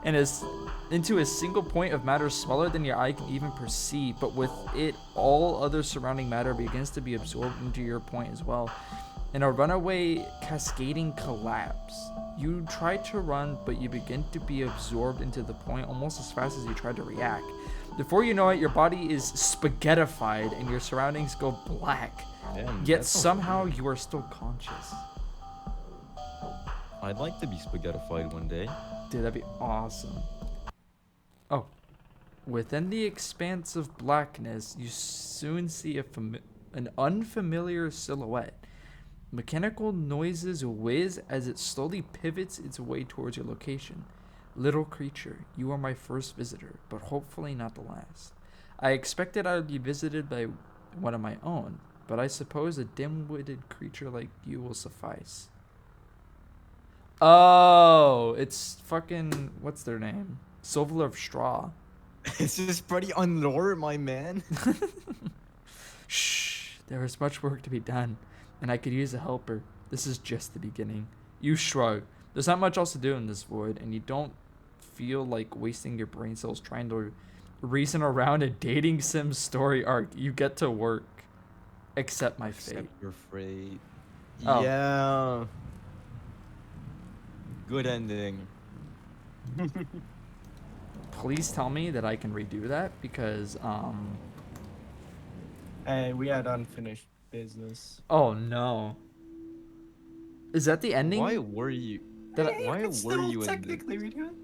and is into a single point of matter smaller than your eye can even perceive, but with it all other surrounding matter begins to be absorbed into your point as well. In a runaway cascading collapse, you try to run, but you begin to be absorbed into the point almost as fast as you try to react. Before you know it, your body is spaghettified and your surroundings go black. Damn, Yet that sounds somehow weird. you are still conscious. I'd like to be spaghettified one day. Dude, that'd be awesome. Oh. Within the expanse of blackness, you soon see an unfamiliar silhouette. Mechanical noises whiz as it slowly pivots its way towards your location. Little creature, you are my first visitor, but hopefully not the last. I expected I would be visited by one of my own, but I suppose a dim-witted creature like you will suffice. Oh, it's fucking, what's their name? Silver of Straw. This is pretty unlore, my man. Shh, there is much work to be done, and I could use a helper. This is just the beginning. You shrug. There's not much else to do in this void, and you don't feel like wasting your brain cells trying to reason around a dating sim story arc. You get to work. Accept my fate. Accept your fate. Oh. Yeah. Good ending. Please tell me that I can redo that because Hey, we had unfinished business. oh no. Is that the ending? Why were you? Did I- Hey, why can were still you in technically redo it?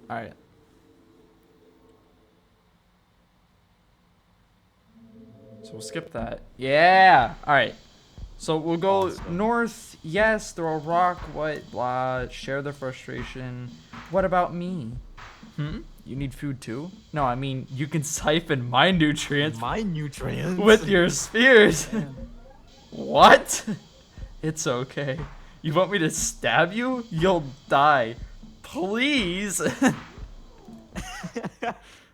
All right. So we'll skip that. Yeah. All right. So we'll go Awesome. north. Yes, throw a rock. What? Blah. Share the frustration. What about me? You need food too? No, I mean you can siphon my nutrients My nutrients. with your spears. What? It's okay. You want me to stab you? You'll die. Please.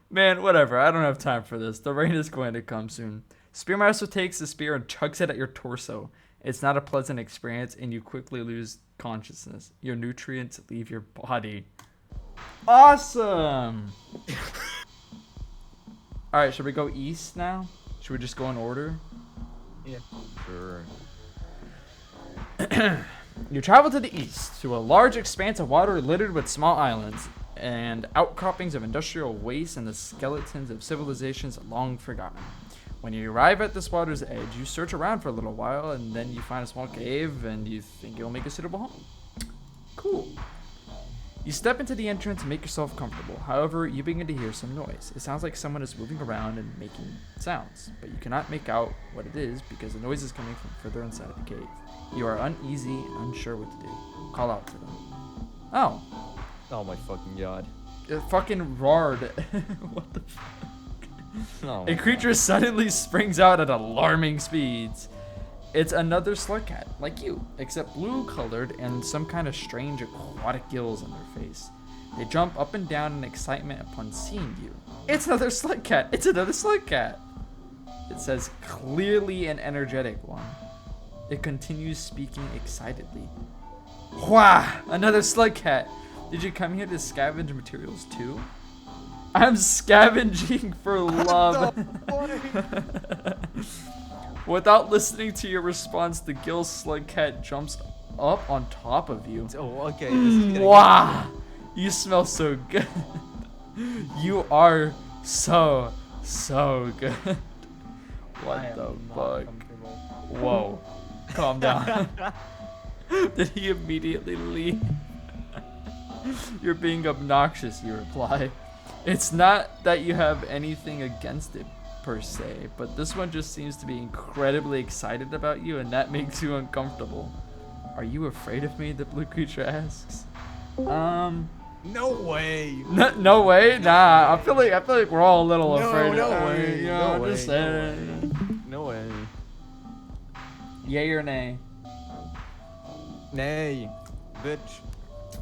Man, whatever. I don't have time for this. The rain is going to come soon. Spearmaster takes the spear and chucks it at your torso. It's not a pleasant experience, and you quickly lose consciousness. Your nutrients leave your body. Awesome! Alright, should we go east now? Should we just go in order? Yeah. Sure. You travel to the east, to a large expanse of water littered with small islands and outcroppings of industrial waste and the skeletons of civilizations long forgotten. When you arrive at this water's edge, you search around for a little while, and then you find a small cave, and you think you'll make a suitable home. Cool. You step into the entrance and make yourself comfortable. However, you begin to hear some noise. It sounds like someone is moving around and making sounds, but you cannot make out what it is because the noise is coming from further inside the cave. You are uneasy and unsure what to do. Call out to them. Oh, Oh my fucking god. fucking roared. What the fuck? Oh A my creature suddenly springs out at alarming speeds. It's another Slugcat, like you, except blue-colored and some kind of strange aquatic gills on their face. They jump up and down in excitement upon seeing you. It's another Slugcat! It's another Slugcat! It says clearly an energetic one. It continues speaking excitedly. Wah! Another Slugcat! Did you come here to scavenge materials too? I'm scavenging for love. Without listening to your response, the gill Slugcat jumps up on top of you. Oh, okay. This is getting Wow! You smell so good. You are so good. I What am the not fuck? comfortable. Whoa. Calm down. Did he immediately leave? You're being obnoxious, you reply. It's not that you have anything against it, per se, but this one just seems to be incredibly excited about you, and that makes you uncomfortable. Are you afraid of me? The blue creature asks. No way. No way? Nah, I feel like we're all a little No, afraid no of way, you know, no I'm way, just no saying. No way. Yay or nay? Nay. Bitch.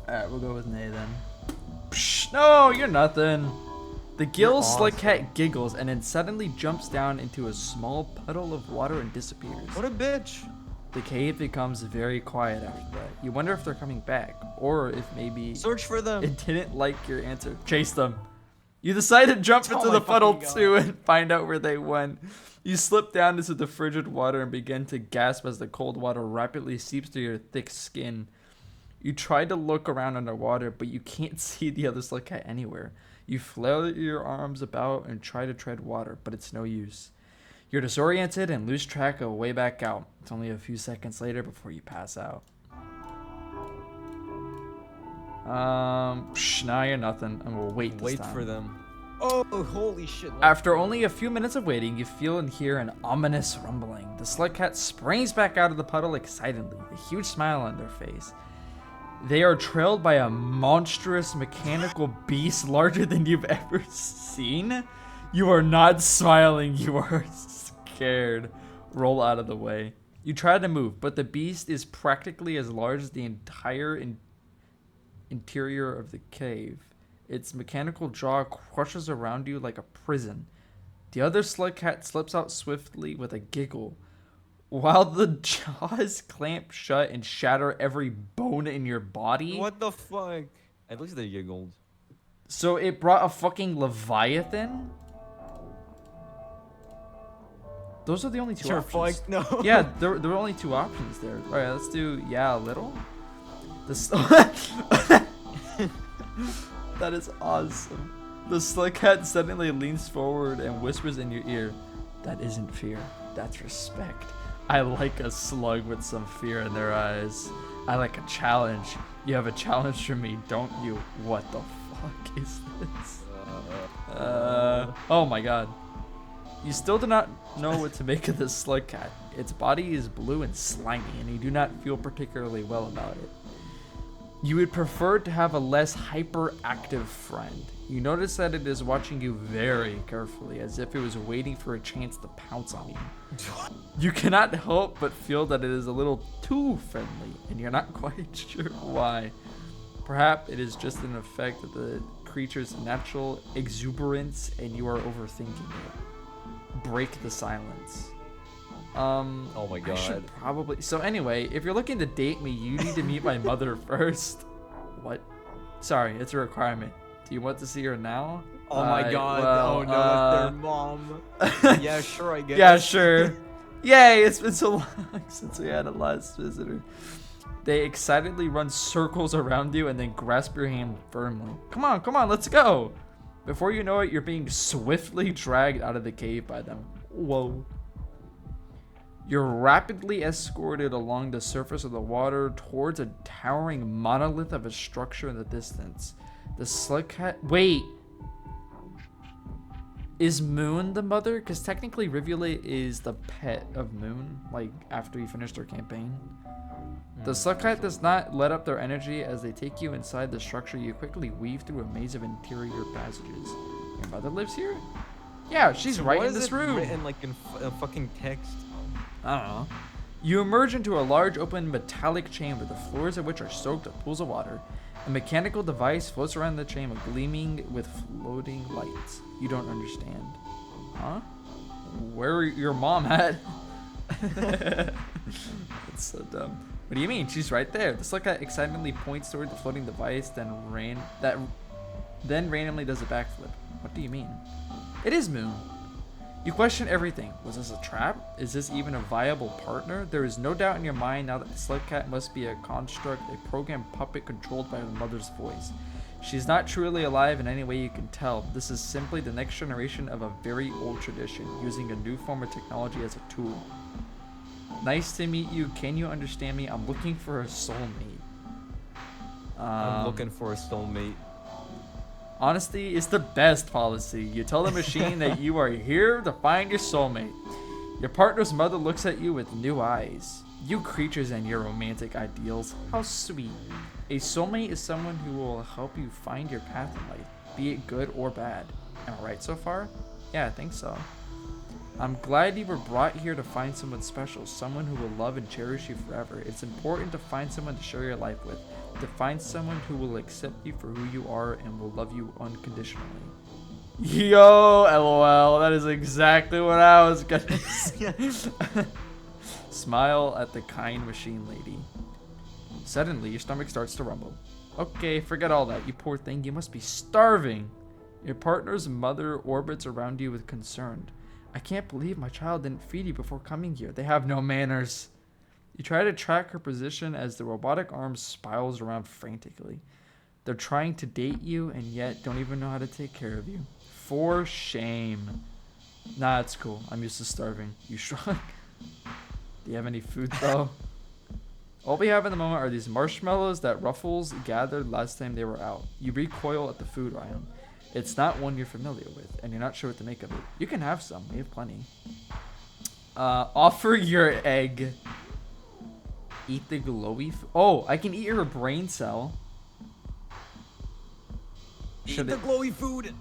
Alright, we'll go with nay then. Psh, no, you're nothing. The gill awesome. Slugcat giggles and then suddenly jumps down into a small puddle of water and disappears. What a bitch. The cave becomes very quiet after that. You wonder if they're coming back, or if maybe Search for them. it didn't like your answer. Chase them. You decide to jump Oh into my the puddle fucking God. too and find out where they went. You slip down into the frigid water and begin to gasp as the cold water rapidly seeps through your thick skin. You try to look around underwater, but you can't see the other Slugcat anywhere. You flail your arms about and try to tread water, but it's no use. You're disoriented and lose track of way back out. It's only a few seconds later before you pass out. Now you're nothing, and we'll wait this Wait time. for them. Oh, holy shit. After only a few minutes of waiting, you feel and hear an ominous rumbling. The Slugcat springs back out of the puddle excitedly, a huge smile on their face. They are trailed by a monstrous mechanical beast larger than you've ever seen. You are not smiling, you are scared. Roll out of the way. You try to move, but the beast is practically as large as the entire interior of the cave. Its mechanical jaw crushes around you like a prison. The other Slugcat slips out swiftly with a giggle, while the jaws clamp shut and shatter every bone in your body. What the fuck? At least they giggled. So it brought a fucking Leviathan? Those are the only two Sure, options. fuck, no. Yeah, there were only two options there. Alright, let's do yeah a little. This That is awesome. The Slugcat suddenly leans forward and whispers in your ear, "That isn't fear, that's respect. I like a slug with some fear in their eyes. I like a challenge. You have a challenge for me, don't you? What the fuck is this? Oh my god. You still do not know what to make of this Slugcat. Its body is blue and slimy, and you do not feel particularly well about it. You would prefer to have a less hyperactive friend. You notice that it is watching you very carefully, as if it was waiting for a chance to pounce on you. You cannot help but feel that it is a little too friendly, and you're not quite sure why. Perhaps it is just an effect of the creature's natural exuberance, and you are overthinking it. Break the silence. Oh my I should god. probably. So anyway, if you're looking to date me, you need to meet my mother first. What? Sorry, it's a requirement. Do you want to see her now? Oh my god. well, oh no, it's their mom. Yeah, sure, I guess. Yeah, sure. Yay, it's been so long since we had a last visitor. They excitedly run circles around you and then grasp your hand firmly. Come on, let's go. Before you know it, you're being swiftly dragged out of the cave by them. Whoa. You're rapidly escorted along the surface of the water towards a towering monolith of a structure in the distance. The Slugcat. Wait. Is Moon the mother? Because technically Rivulate is the pet of Moon, like after you finished their campaign. The Slugcat does not let up their energy as they take you inside the structure. You quickly weave through a maze of interior passages. Your mother lives here? Yeah, she's So right why in is this it room. written like in fucking text? I don't know. You emerge into a large open metallic chamber, the floors of which are soaked with pools of water. A mechanical device floats around the chamber, gleaming with floating lights. You don't understand. Huh? Where your mom at? That's so dumb. What do you mean? She's right there. The Slugcat excitedly points toward the floating device, then randomly does a backflip. What do you mean? It is Moon. You question everything. Was this a trap? Is this even a viable partner? There is no doubt in your mind now that the Slugcat must be a construct, a programmed puppet controlled by her mother's voice. She's not truly alive in any way you can tell. This is simply the next generation of a very old tradition, using a new form of technology as a tool. Nice to meet you. Can you understand me? I'm looking for a soulmate. I'm looking for a soulmate. Honesty is the best policy. You tell the machine that you are here to find your soulmate. Your partner's mother looks at you with new eyes. You creatures and your romantic ideals. How sweet. A soulmate is someone who will help you find your path in life, be it good or bad. Am I right so far? Yeah, I think so. I'm glad you were brought here to find someone special, someone who will love and cherish you forever. It's important to find someone to share your life with, to find someone who will accept you for who you are and will love you unconditionally. Yo, LOL, that is exactly what I was gonna say. Smile at the kind machine lady. Suddenly, your stomach starts to rumble. Okay, forget all that, you poor thing, you must be starving. Your partner's mother orbits around you with concern. I can't believe my child didn't feed you before coming here. They have no manners. You try to track her position as the robotic arm spirals around frantically. They're trying to date you and yet don't even know how to take care of you. For shame. Nah, it's cool. I'm used to starving. You shrug. Do you have any food though? All we have in the moment are these marshmallows that Ruffles gathered last time they were out. You recoil at the food item. It's not one you're familiar with, and you're not sure what to make of it. You can have some. We have plenty. Offer your egg. Eat the glowy oh, I can eat her brain cell. Eat the glowy food.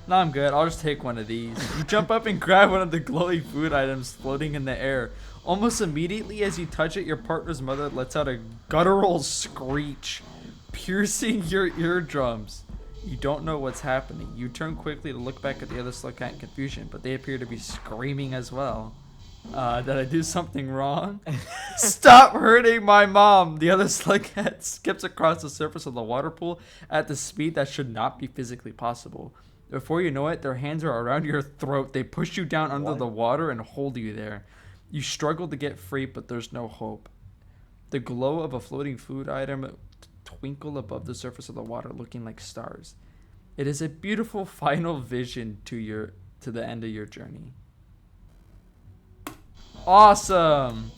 No, I'm good. I'll just take one of these. You jump up and grab one of the glowy food items floating in the air. Almost immediately as you touch it, your partner's mother lets out a guttural screech, piercing your eardrums. You don't know what's happening. You turn quickly to look back at the other Slugcat in confusion, but they appear to be screaming as well. Did I do something wrong? Stop hurting my mom! The other Slugcat skips across the surface of the water pool at the speed that should not be physically possible. Before you know it, their hands are around your throat. They push you down under the water and hold you there. You struggle to get free, but there's no hope. The glow of a floating food item twinkle above the surface of the water, looking like stars. It is a beautiful final vision to the end of your journey. Awesome!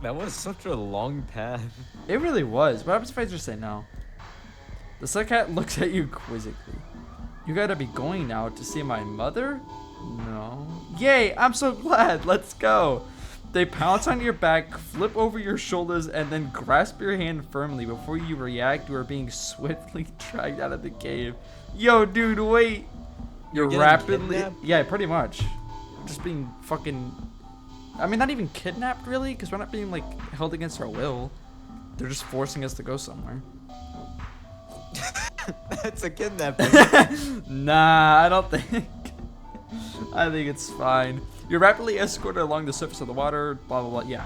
That was such a long path. It really was. What happens if I just say no? The Slugcat looks at you quizzically. You gotta be going now to see my mother? No. Yay, I'm so glad. Let's go. They pounce on your back, flip over your shoulders, and then grasp your hand firmly. Before you react, you are being swiftly dragged out of the cave. Yo, dude, wait. You're rapidly... kidnapped? Yeah, pretty much. Just being fucking... I mean, not even kidnapped, really, because we're not being, like, held against our will. They're just forcing us to go somewhere. That's a kidnapping. Nah, I don't think... I think it's fine. You're rapidly escorted along the surface of the water, blah, blah, blah, yeah.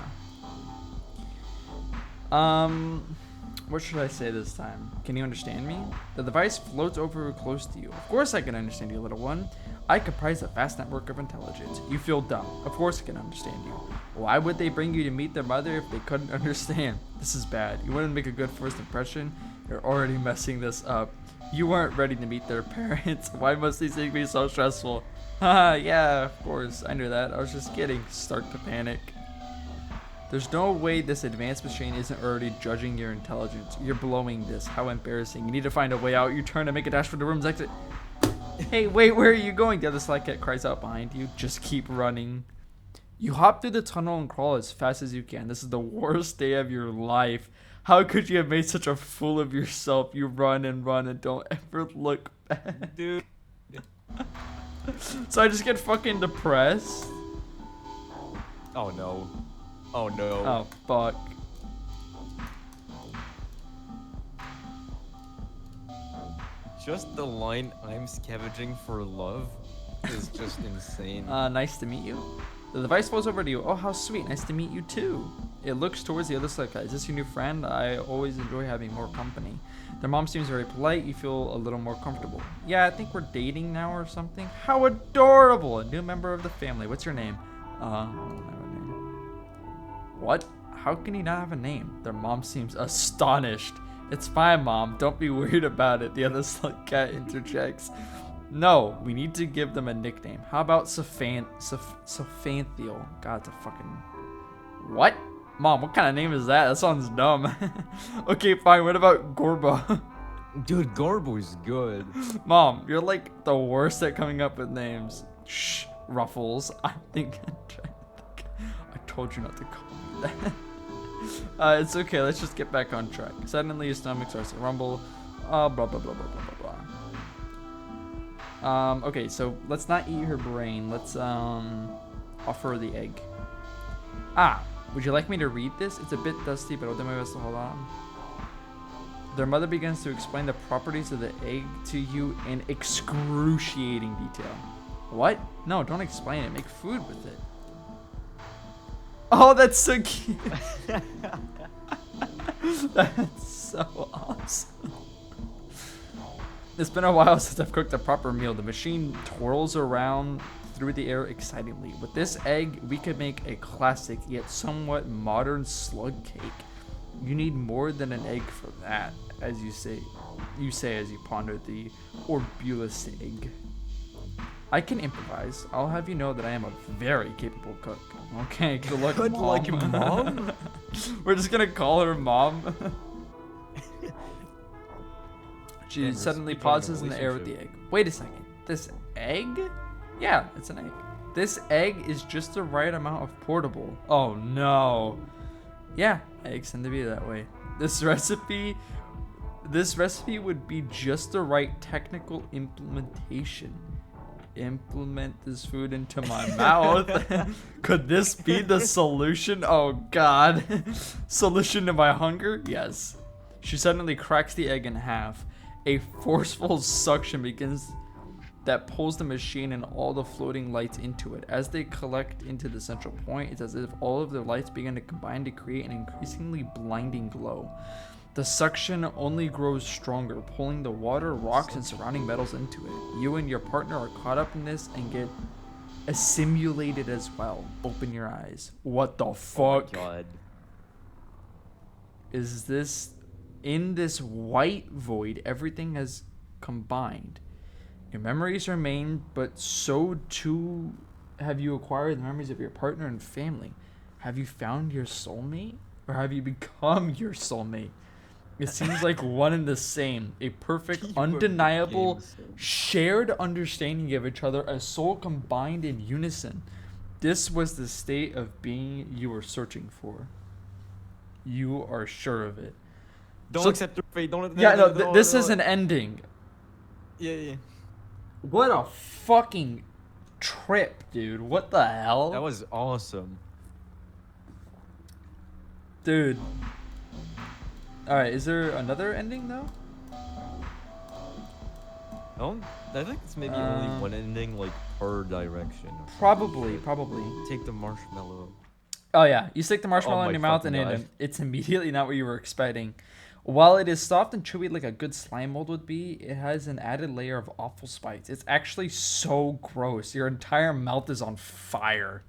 What should I say this time? Can you understand me? The device floats over close to you. Of course I can understand you, little one. I comprise a vast network of intelligence. You feel dumb. Of course I can understand you. Why would they bring you to meet their mother if they couldn't understand? This is bad. You wouldn't make a good first impression. You're already messing this up. You weren't ready to meet their parents. Why must these things be so stressful? Haha, yeah, of course. I knew that. I was just kidding. Start to panic. There's no way this advanced machine isn't already judging your intelligence. You're blowing this. How embarrassing. You need to find a way out. You're trying to make a dash for the room's exit. Hey, wait, where are you going? The other Slugcat cries out behind you. Just keep running. You hop through the tunnel and crawl as fast as you can. This is the worst day of your life. How could you have made such a fool of yourself? You run and don't ever look back. Dude. So I just get fucking depressed. Oh no. Oh no. Oh, fuck. Just the line, I'm scavenging for love, is just insane. Nice to meet you. The device flows over to you. Oh, how sweet. Nice to meet you too. It looks towards the other Slugcat. Is this your new friend? I always enjoy having more company. Their mom seems very polite. You feel a little more comfortable. Yeah, I think we're dating now or something. How adorable. A new member of the family. What's your name? I don't have a name. What? How can he not have a name? Their mom seems astonished. It's fine, Mom. Don't be worried about it. The other Slugcat interjects. No, we need to give them a nickname. How about Sophanthiel? God, it's a fucking... What? Mom, what kind of name is that? That sounds dumb. Okay, fine. What about Gorbo? Dude, Gorbo's good. Mom, you're like the worst at coming up with names. Shh, Ruffles. I think I'm trying to think. I told you not to call me that. It's okay. Let's just get back on track. Suddenly, your stomach starts to rumble. Blah, blah, blah, blah, blah, blah, blah. Okay, so let's not eat her brain. Let's, offer her the egg. Ah, would you like me to read this? It's a bit dusty, but I'll do my best to hold on. Their mother begins to explain the properties of the egg to you in excruciating detail. What? No, don't explain it. Make food with it. Oh, that's so cute. That's so awesome. It's been a while since I've cooked a proper meal. The machine twirls around through the air excitingly. With this egg, we could make a classic yet somewhat modern slug cake. You need more than an egg for that, as you say as you ponder the orbulous egg. I can improvise. I'll have you know that I am a very capable cook. Okay, good luck, Good Mom. luck, Mom? We're just gonna call her Mom. She And suddenly speaking of pauses in the air with the egg. Wait a second. This egg? Yeah, it's an egg. This egg is just the right amount of portable. Oh no. Yeah, eggs tend to be that way. This recipe would be just the right technical implementation. Implement this food into my mouth. Could this be the solution? Oh god. Solution to my hunger? Yes. She suddenly cracks the egg in half. A forceful suction begins that pulls the machine and all the floating lights into it. As they collect into the central point, it's as if all of the lights begin to combine to create an increasingly blinding glow. The suction only grows stronger, pulling the water, rocks, and surrounding metals into it. You and your partner are caught up in this and get assimilated as well. Open your eyes. What the fuck? Oh my god. Is this... In this white void, everything has combined. Your memories remain, but so too have you acquired the memories of your partner and family. Have you found your soulmate? Or have you become your soulmate? It seems like one and the same. A perfect, undeniable, shared understanding of each other, a soul combined in unison. This was the state of being you were searching for. You are sure of it. Don't So- accept your fate. Don't. Yeah, no, this is an ending. Yeah. What a fucking trip, dude. What the hell? That was awesome. Dude. Alright, is there another ending though? I think it's maybe only one ending, like per direction. Probably. Take the marshmallow. Oh yeah, you stick the marshmallow Oh in your my mouth and fucking God. it's immediately not what you were expecting. While it is soft and chewy like a good slime mold would be, it has an added layer of awful spikes. It's actually so gross. Your entire mouth is on fire.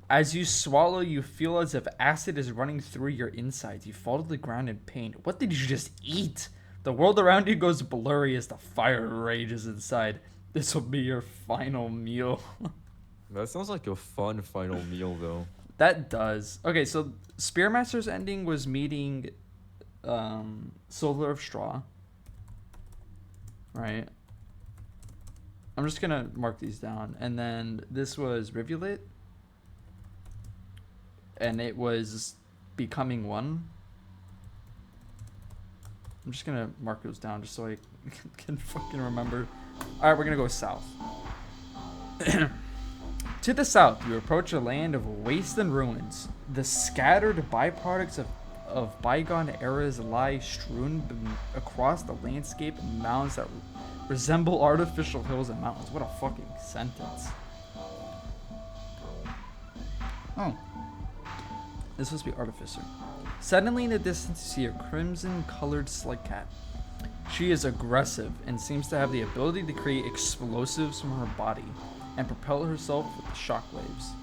As you swallow, you feel as if acid is running through your insides. You fall to the ground in pain. What did you just eat? The world around you goes blurry as the fire rages inside. This will be your final meal. That sounds like a fun final meal, though. That does. Okay, so Spearmaster's ending was meeting Soldier of Straw. Right. I'm just gonna mark these down. And then this was Rivulet. And it was Becoming One. I'm just gonna mark those down just so I can fucking remember. Alright, we're gonna go south. To the south, you approach a land of waste and ruins. The scattered byproducts of bygone eras lie strewn across the landscape in mounds that resemble artificial hills and mountains. What a fucking sentence. Oh. This supposed to be Artificer. Suddenly in the distance, you see a crimson-colored Slugcat. She is aggressive and seems to have the ability to create explosives from her body and propel herself with the shockwaves.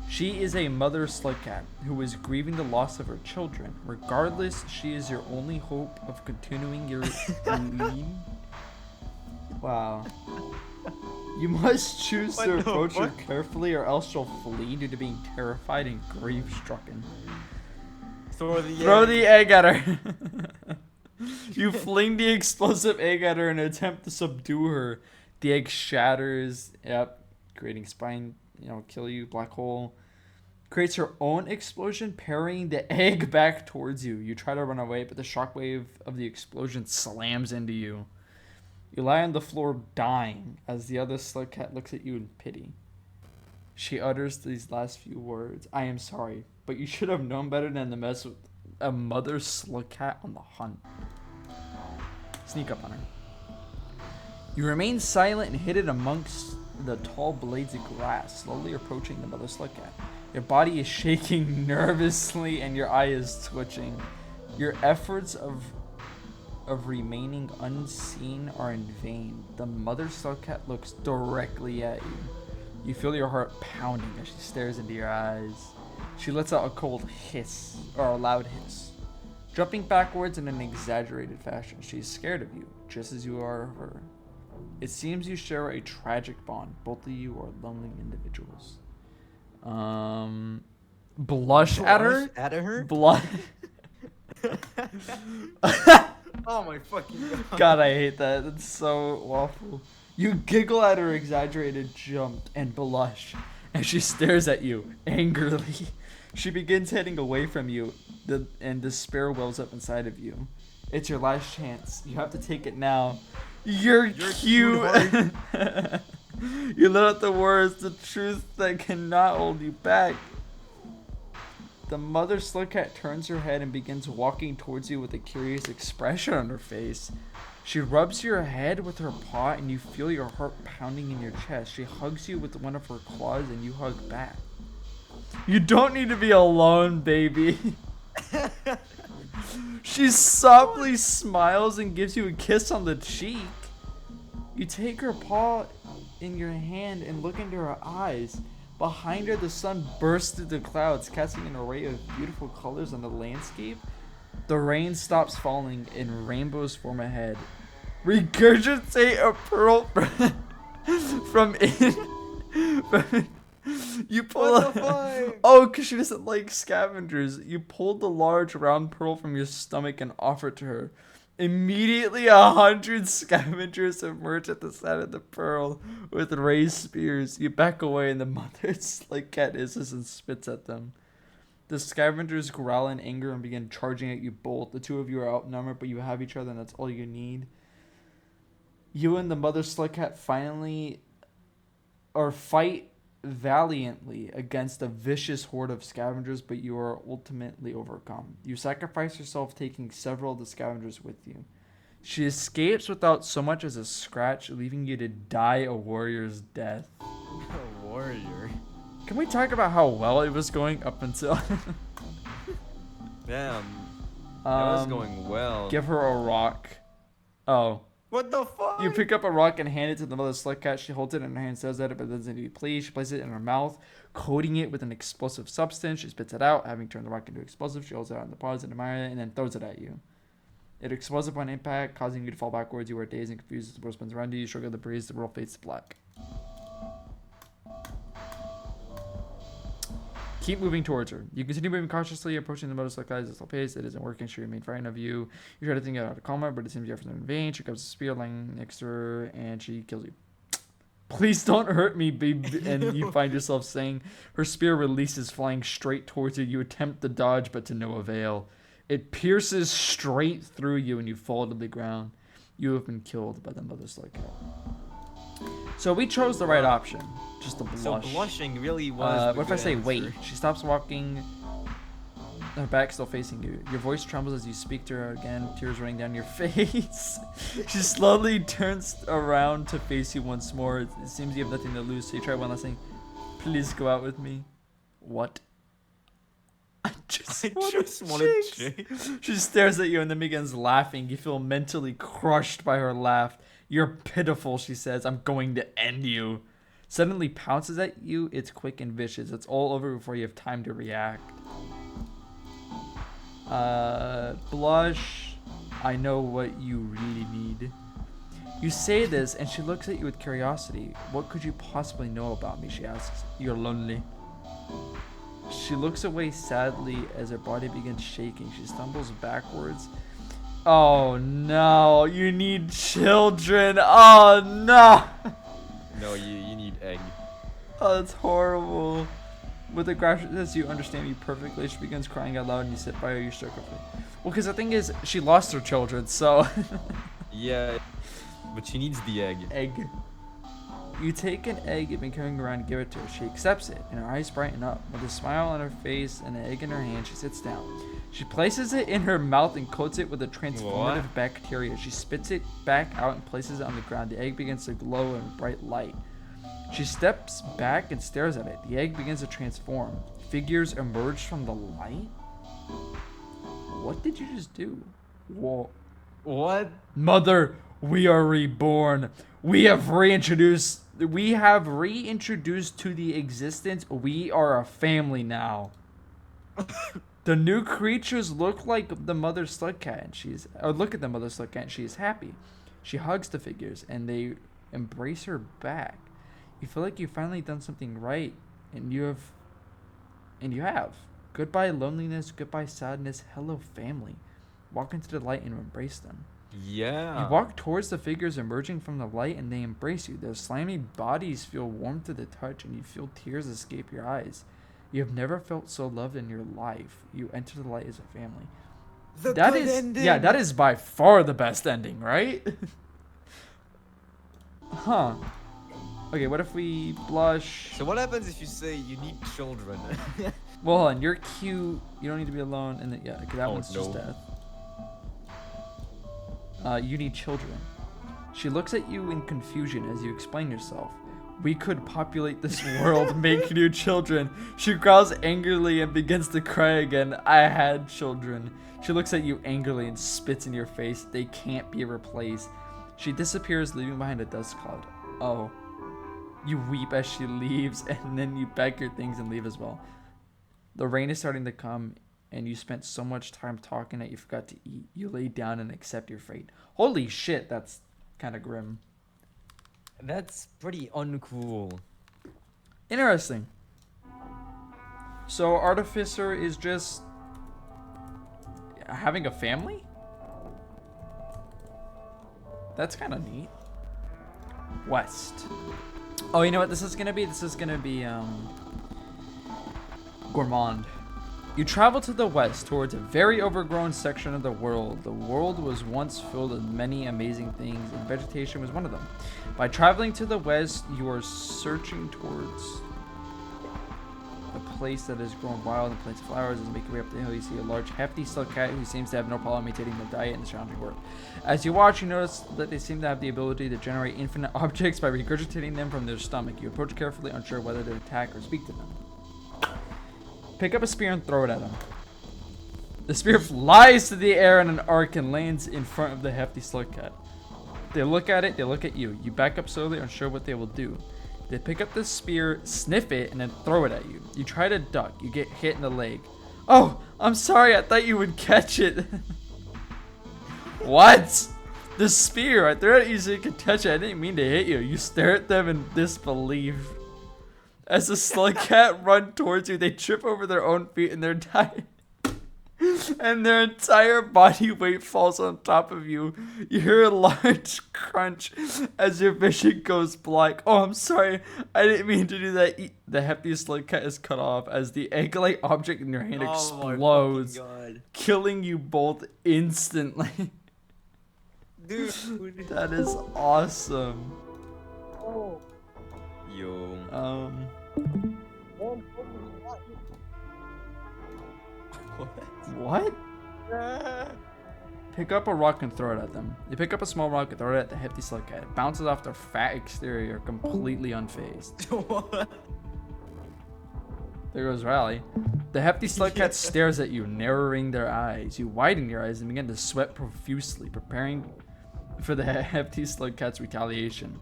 She is a mother Slugcat who is grieving the loss of her children. Regardless, she is your only hope of continuing your lead. Wow. You must choose What to the approach her fuck? carefully or else she'll flee due to being terrified and grief-stricken. Throw the Throw egg. the egg at her. You fling the explosive egg at her in an attempt to subdue her. The egg shatters, creating spine, kill you, black hole. Creates her own explosion, parrying the egg back towards you. You try to run away, but the shockwave of the explosion slams into you. You lie on the floor dying as the other Slugcat looks at you in pity. She utters these last few words. I am sorry, but you should have known better than to mess with a mother Slugcat on the hunt. Sneak up on her. You remain silent and hidden amongst the tall blades of grass, slowly approaching the mother Slugcat. Your body is shaking nervously and your eye is twitching. Your efforts of remaining unseen are in vain. The mother Slugcat looks directly at you. You feel your heart pounding as she stares into your eyes. She lets out a cold hiss, or a loud hiss. Jumping backwards in an exaggerated fashion, she is scared of you, just as you are of her. It seems you share a tragic bond. Both of you are lonely individuals. Blush at her? At her? Blush. Oh my fucking god. God, I hate that. It's so awful. You giggle at her exaggerated jump and blush as she stares at you angrily. She begins heading away from you, and despair wells up inside of you. It's your last chance. You have to take it now. You're cute. You let out the words, the truth that cannot hold you back. The mother Slugcat turns her head and begins walking towards you with a curious expression on her face. She rubs your head with her paw and you feel your heart pounding in your chest. She hugs you with one of her claws and you hug back. You don't need to be alone, baby. She softly smiles and gives you a kiss on the cheek. You take her paw in your hand and look into her eyes. Behind her, the sun bursts through the clouds, casting an array of beautiful colors on the landscape. The rain stops falling and rainbows form ahead. Regurgitate a pearl from in. You pull What the fuck? Oh, because she doesn't like scavengers. You pulled the large round pearl from your stomach and offer it to her. Immediately, 100 scavengers emerge at the side of the pearl with raised spears. You back away, and the mother Slugcat hisses and spits at them. The scavengers growl in anger and begin charging at you both. The two of you are outnumbered, but you have each other, and that's all you need. You and the mother Slugcat fight valiantly against a vicious horde of scavengers, but you are ultimately overcome. You sacrifice yourself, taking several of the scavengers with you. She escapes without so much as a scratch, leaving you to die a warrior's death. A warrior. Can we talk about how well it was going up until... Damn. That was going well. Give her a rock. Oh. What the fuck? You pick up a rock and hand it to the mother Slugcat. She holds it in her hand, says at it, but doesn't be pleased. She places it in her mouth, coating it with an explosive substance. She spits it out, having turned the rock into explosive. She holds it out in the paws and admires it, and then throws it at you. It explodes upon impact, causing you to fall backwards. You are dazed and confused as the world spins around you. You struggle to breathe. The world fades to black. Keep moving towards her. You continue moving cautiously, approaching the mother Slugcat at a slow pace. It isn't working. She remains frightened of you. You try to think out how to calm her, but it seems your efforts are in vain. She grabs a spear lying next to her, and she kills you. Please don't hurt me, baby. And you find yourself saying, her spear releases, flying straight towards you. You attempt to dodge, but to no avail. It pierces straight through you, and you fall to the ground. You have been killed by the mother Slugcat. So we chose the right option, just to blush. So blushing really was. What if I say wait? She stops walking, her back still facing you. Your voice trembles as you speak to her again, tears running down your face. She slowly turns around to face you once more. It seems you have nothing to lose, so you try one last thing. Please go out with me. What? I just wanted chicks. She stares at you and then begins laughing. You feel mentally crushed by her laugh. You're pitiful, she says. I'm going to end you. suddenly pounces at you. It's quick and vicious. It's all over before you have time to react. Blush. I know what you really need. You say this, and she looks at you with curiosity. What could you possibly know about me, she asks. You're lonely. She looks away sadly as her body begins shaking. She stumbles backwards. Oh no, you need children. Oh no. No, you need egg. Oh, that's horrible. With the graphic says you understand me perfectly, she begins crying out loud and you sit by her, you stroke her face. Well, because the thing is, she lost her children, so... Yeah, but she needs the egg. Egg. You take an egg you've been carrying around and give it to her. She accepts it, and her eyes brighten up. With a smile on her face and an egg in her hand, she sits down. She places it in her mouth and coats it with a transformative bacteria. She spits it back out and places it on the ground. The egg begins to glow in bright light. She steps back and stares at it. The egg begins to transform. Figures emerge from the light? What did you just do? Whoa. What? Mother, we are reborn. We have reintroduced to the existence. We are a family now. The new creatures look like the mother Slugcat, and look at the mother Slugcat, and she is happy. She hugs the figures, and they embrace her back. You feel like you've finally done something right, and you have. Goodbye loneliness, goodbye sadness, hello family. Walk into the light and embrace them. Yeah. You walk towards the figures emerging from the light, and they embrace you. Their slimy bodies feel warm to the touch, and you feel tears escape your eyes. You have never felt so loved in your life. You enter the light as a family. That is by far the best ending, right? Huh. Okay, what if we blush? So what happens if you say you need children? Well, hold on, you're cute. You don't need to be alone. And then, yeah, okay, that one's just death. You need children. She looks at you in confusion as you explain yourself. We could populate this world, make new children. She growls angrily and begins to cry again. I had children. She looks at you angrily and spits in your face. They can't be replaced. She disappears, leaving behind a dust cloud. Oh. You weep as she leaves, and then you pack your things and leave as well. The rain is starting to come, and you spent so much time talking that you forgot to eat. You lay down and accept your fate. Holy shit, that's kind of grim. That's pretty uncool. Interesting. So Artificer is just having a family? That's kind of neat. West. Oh, you know what this is gonna be? This is gonna be Gourmand. You travel to the west towards a very overgrown section of the world. The world was once filled with many amazing things, and vegetation was one of them. By traveling to the west, you are searching towards a place that has grown wild and plants flowers. As you make your way up the hill, you see a large, hefty Slugcat who seems to have no problem maintaining their diet in the surrounding world. As you watch, you notice that they seem to have the ability to generate infinite objects by regurgitating them from their stomach. You approach carefully, unsure whether to attack or speak to them. Pick up a spear and throw it at them. The spear flies to the air in an arc and lands in front of the hefty Slugcat. They look at it, they look at you. You back up slowly, unsure what they will do. They pick up the spear, sniff it, and then throw it at you. You try to duck. You get hit in the leg. Oh, I'm sorry. I thought you would catch it. What? The spear. I threw it at you so you could catch it. I didn't mean to hit you. You stare at them in disbelief. As the Slugcat run towards you, they trip over their own feet and and their entire body weight falls on top of you. You hear a large crunch as your vision goes black. Oh, I'm sorry. I didn't mean to do that. The hefty Slugcat is cut off as the egg-like object in your hand explodes, killing you both instantly. Dude. That is awesome. Yo. What? Pick up a rock and throw it at them. You pick up a small rock and throw it at the hefty Slugcat. It bounces off their fat exterior, completely unfazed. What? There goes Riley. The hefty Slugcat stares at you, narrowing their eyes. You widen your eyes and begin to sweat profusely, preparing for the hefty Slugcat's retaliation.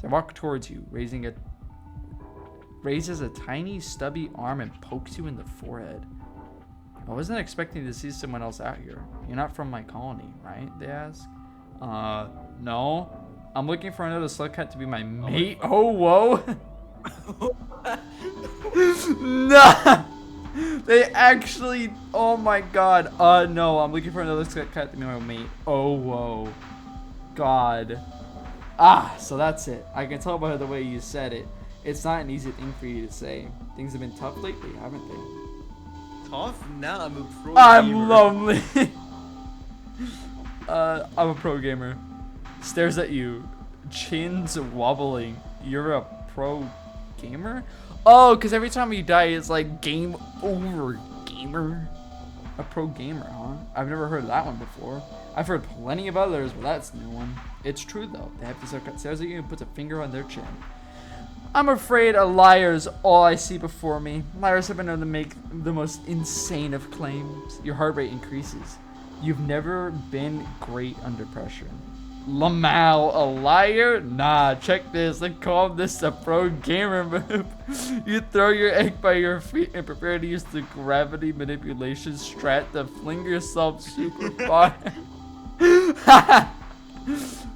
They walk towards you, raising a raises a tiny, stubby arm and pokes you in the forehead. I wasn't expecting to see someone else out here. You're not from my colony, right? They ask. No. I'm looking for another Slugcat to be my mate. Oh, whoa. Nah. They actually. Oh my god. No. I'm looking for another Slugcat to be my mate. Oh, whoa. God. Ah, so that's it. I can tell by the way you said it. It's not an easy thing for you to say. Things have been tough lately, haven't they? Tough? Now I'm a pro I'm gamer. lonely. I'm a pro gamer. Stares at you. Chin's wobbling. You're a pro gamer? Oh, because every time you die, it's like game over, gamer. A pro gamer, huh? I've never heard of that one before. I've heard plenty of others, but that's a new one. It's true, though. The hefty Slugcat stares at you and puts a finger on their chin. I'm afraid a liar's all I see before me. Liars have been known to make the most insane of claims. Your heart rate increases. You've never been great under pressure. Lamal, a liar? Nah, check this. They call this a pro gamer move. You throw your egg by your feet and prepare to use the gravity manipulation strat to fling yourself super far.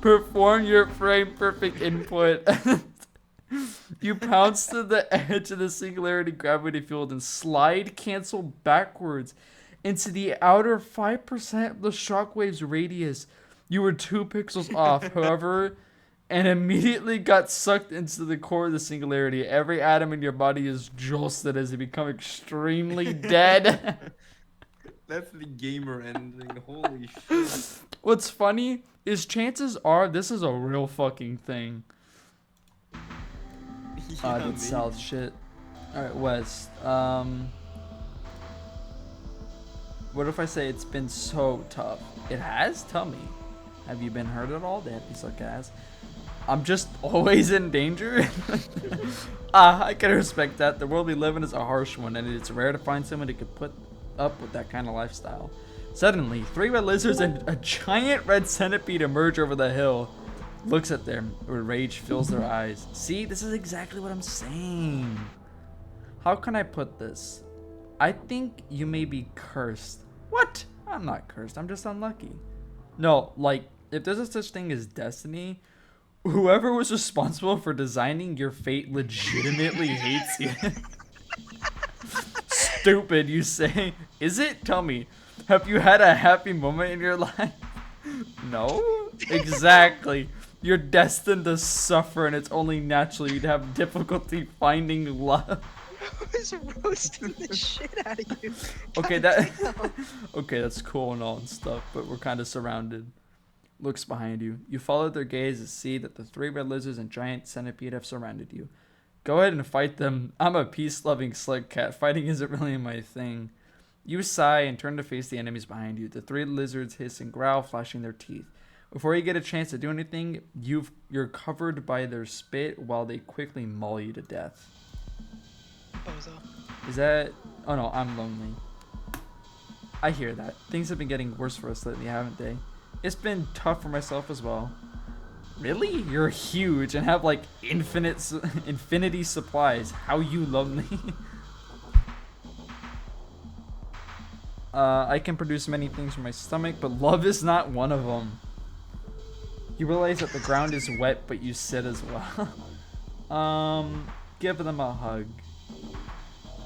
Perform your frame perfect input. You pounce to the edge of the singularity gravity field and slide cancel backwards into the outer 5% of the shockwave's radius. You were 2 pixels off, however, and immediately got sucked into the core of the singularity. Every atom in your body is jolted as you become extremely dead. That's the gamer ending. Holy shit. What's funny is chances are this is a real fucking thing. Yeah, Did maybe. south shit. Alright, west. What if I say it's been so tough? It has? Tell me. Have you been hurt at all? The hefty Slugcat asks. I'm just always in danger? I can respect that. The world we live in is a harsh one, and it's rare to find someone who could put up with that kind of lifestyle. Suddenly, 3 red lizards and a giant red centipede emerge over the hill. Looks at them, where rage fills their eyes. See, this is exactly what I'm saying. How can I put this? I think you may be cursed. What? I'm not cursed, I'm just unlucky. No, like, if there's a such thing as destiny, whoever was responsible for designing your fate legitimately hates you. Stupid, you say. Is it? Tell me. Have you had a happy moment in your life? No? Exactly. You're destined to suffer, and it's only natural you'd have difficulty finding love. I was roasting the shit out of you. Okay, okay, that's cool and all and stuff, but we're kind of surrounded. Looks behind you. You follow their gaze to see that the 3 red lizards and giant centipede have surrounded you. Go ahead and fight them. I'm a peace-loving Slugcat. Fighting isn't really my thing. You sigh and turn to face the enemies behind you. The 3 lizards hiss and growl, flashing their teeth. Before you get a chance to do anything, you're covered by their spit while they quickly maul you to death. Bozo. Is that... Oh no, I'm lonely. I hear that. Things have been getting worse for us lately, haven't they? It's been tough for myself as well. Really? You're huge and have like infinity supplies. How you lonely? I can produce many things from my stomach, but love is not one of them. You realize that the ground is wet, but you sit as well. Give them a hug.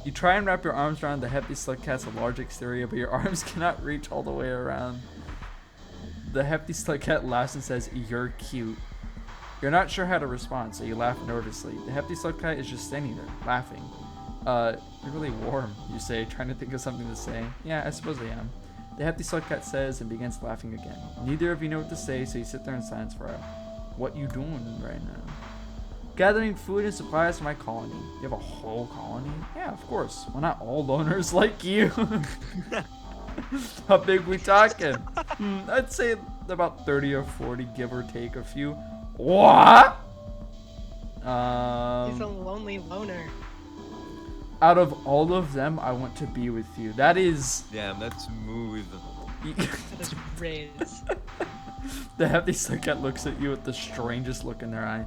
You try and wrap your arms around the hefty Slugcat's large exterior, but your arms cannot reach all the way around. The hefty Slugcat laughs and says, "You're cute." You're not sure how to respond, so you laugh nervously. The hefty Slugcat is just standing there, laughing. You're really warm, you say, trying to think of something to say. Yeah, I suppose I am. The hefty Slugcat says and begins laughing again. Neither of you know what to say, so you sit there in silence for a while. What you doing right now? Gathering food and supplies for my colony. You have a whole colony? Yeah, of course. We're not all loners like you. How big we talking? I'd say about 30 or 40, give or take a few. What? He's a lonely loner. Out of all of them, I want to be with you. That is... Damn, that's smooth. That's Riz. The hefty Slugcat looks at you with the strangest look in their eye.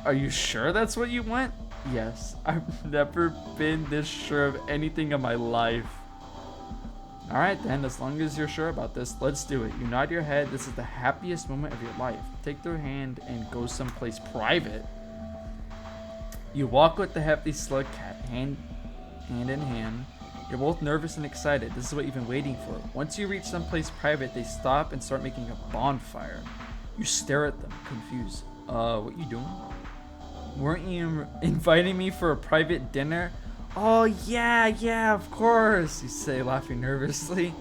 Are you sure that's what you want? Yes, I've never been this sure of anything in my life. Alright then, as long as you're sure about this, let's do it. You nod your head. This is the happiest moment of your life. Take their hand and go someplace private. You walk with the hefty Slugcat, hand in hand. You're both nervous and excited. This is what you've been waiting for. Once you reach someplace private, they stop and start making a bonfire. You stare at them, confused. What you doing? Weren't you inviting me for a private dinner? Oh, yeah, of course, you say, laughing nervously.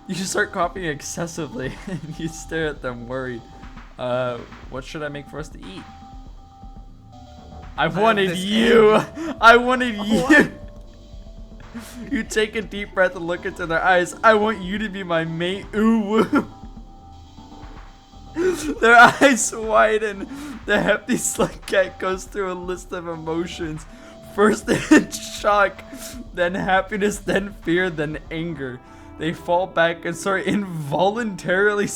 You start coughing excessively, and you stare at them, worried. What should I make for us to eat? I wanted you! I wanted you! You take a deep breath and look into their eyes. I want you to be my mate. Ooh, woo. Their eyes widen. The hefty Slugcat goes through a list of emotions. First in shock, then happiness, then fear, then anger. They fall back and start involuntarily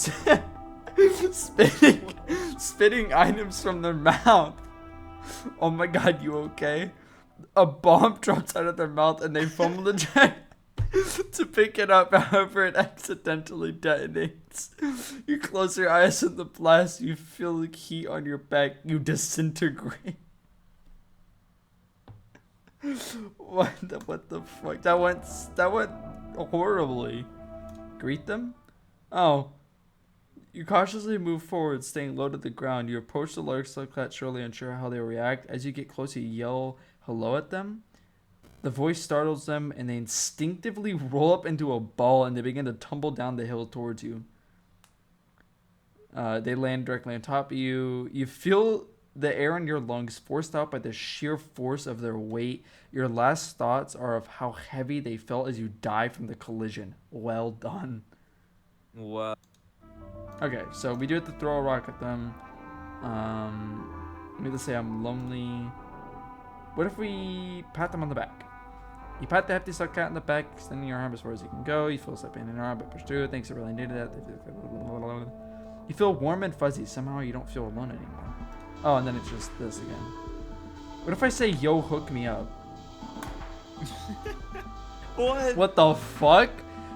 spitting items from their mouth. Oh my god, you okay? A bomb drops out of their mouth and they fumble the try to pick it up, however it accidentally detonates. You close your eyes in the blast, you feel the heat on your back, you disintegrate. What the fuck? That went horribly. Greet them? Oh. You cautiously move forward, staying low to the ground. You approach the large Slugcat, surely unsure how they will react. As you get close, you yell hello at them. The voice startles them, and they instinctively roll up into a ball, and they begin to tumble down the hill towards you. They land directly on top of you. You feel the air in your lungs forced out by the sheer force of their weight. Your last thoughts are of how heavy they felt as you die from the collision. Well done. Wow. Okay, so we do have to throw a rock at them. Let me just say I'm lonely. What if we pat them on the back? You pat the hefty Slugcat in the back, extending your arm as far as you can go. You feel a slight pain in your arm, but push through. Thanks, I really needed that. You feel warm and fuzzy. Somehow you don't feel alone anymore. Oh, and then it's just this again. What if I say, yo, hook me up? What the fuck?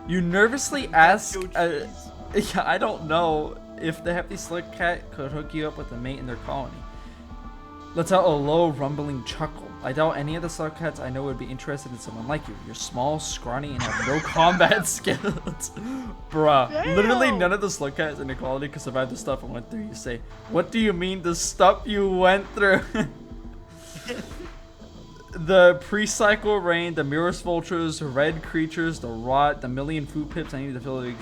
You nervously ask... yeah, I don't know if the hefty Slugcat could hook you up with a mate in their colony. Lets out a low, rumbling chuckle. I doubt any of the Slugcats I know would be interested in someone like you. You're small, scrawny, and have no combat skills. Bruh, Damn. Literally none of the Slugcats in the colony could survive the stuff I went through. You say, what do you mean the stuff you went through? The pre-cycle rain, the Mirror's vultures, red creatures, the rot, the million food pips I need to fill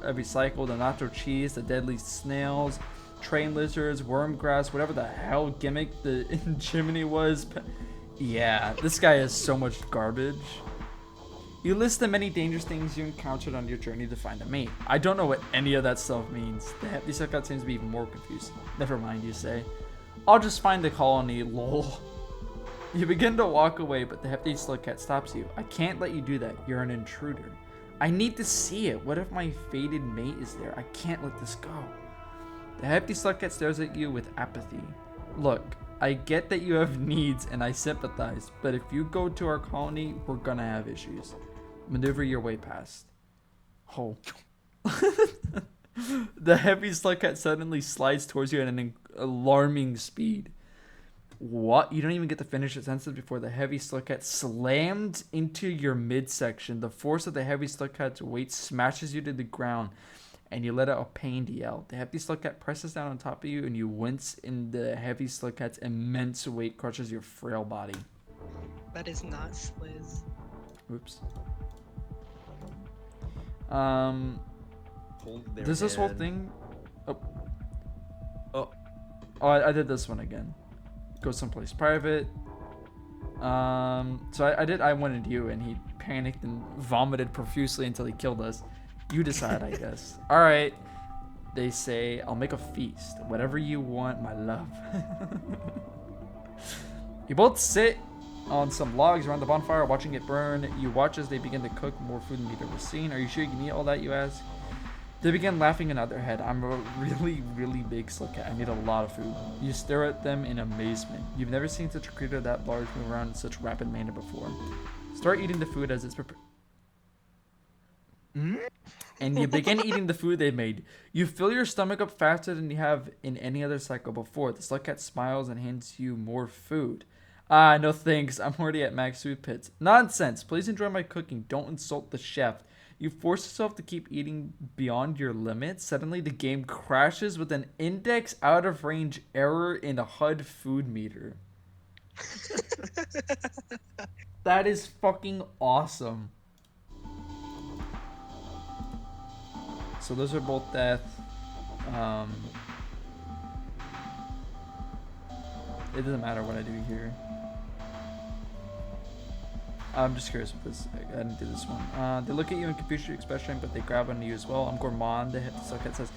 every cycle, the nacho cheese, the deadly snails, train lizards, worm grass, whatever the hell gimmick the chimney was. Yeah, this guy is so much garbage. You list the many dangerous things you encountered on your journey to find a mate. I don't know what any of that stuff means. The hefty Slugcat seems to be even more confused. Never mind, you say. I'll just find the colony, lol. You begin to walk away, but the hefty Slugcat stops you. I can't let you do that. You're an intruder. I need to see it. What if my fated mate is there? I can't let this go. The hefty Slugcat stares at you with apathy. Look, I get that you have needs and I sympathize, but if you go to our colony, we're gonna have issues. Maneuver your way past. Oh. The heavy Slugcat suddenly slides towards you at an alarming speed. What? You don't even get to finish your sentence before the heavy Slugcat slammed into your midsection. The force of the heavy Slugcat's weight smashes you to the ground, and you let out a pained yell. The heavy Slugcat presses down on top of you, and you wince in the heavy Slugcat's immense weight crushes your frail body. That is not Sliz. Oops. Hold their Does this whole head. thing... Oh, Oh, I did this one again. Go someplace private. So I wanted you, and he panicked and vomited profusely until he killed us. You decide, I guess. All right. They say, I'll make a feast. Whatever you want, my love. You both sit on some logs around the bonfire, watching it burn. You watch as they begin to cook more food than you've ever seen. Are you sure you can eat all that, you ask? They begin laughing and nod their head. I'm a really, really big Slugcat. I need a lot of food. You stare at them in amazement. You've never seen such a creature that large move around in such rapid manner before. Start eating the food as it's prepared. And you begin eating the food they made. You fill your stomach up faster than you have in any other cycle before. The Slugcat smiles and hands you more food. Ah, no thanks. I'm already at max food pits. Nonsense. Please enjoy my cooking. Don't insult the chef. You force yourself to keep eating beyond your limits. Suddenly, the game crashes with an index out of range error in a HUD food meter. That is fucking awesome. So those are both death. It doesn't matter what I do here. I'm just curious with this. I didn't do this one. They look at you and confuse your expression, but they grab onto you as well. I'm Gourmand. The Slugcat says,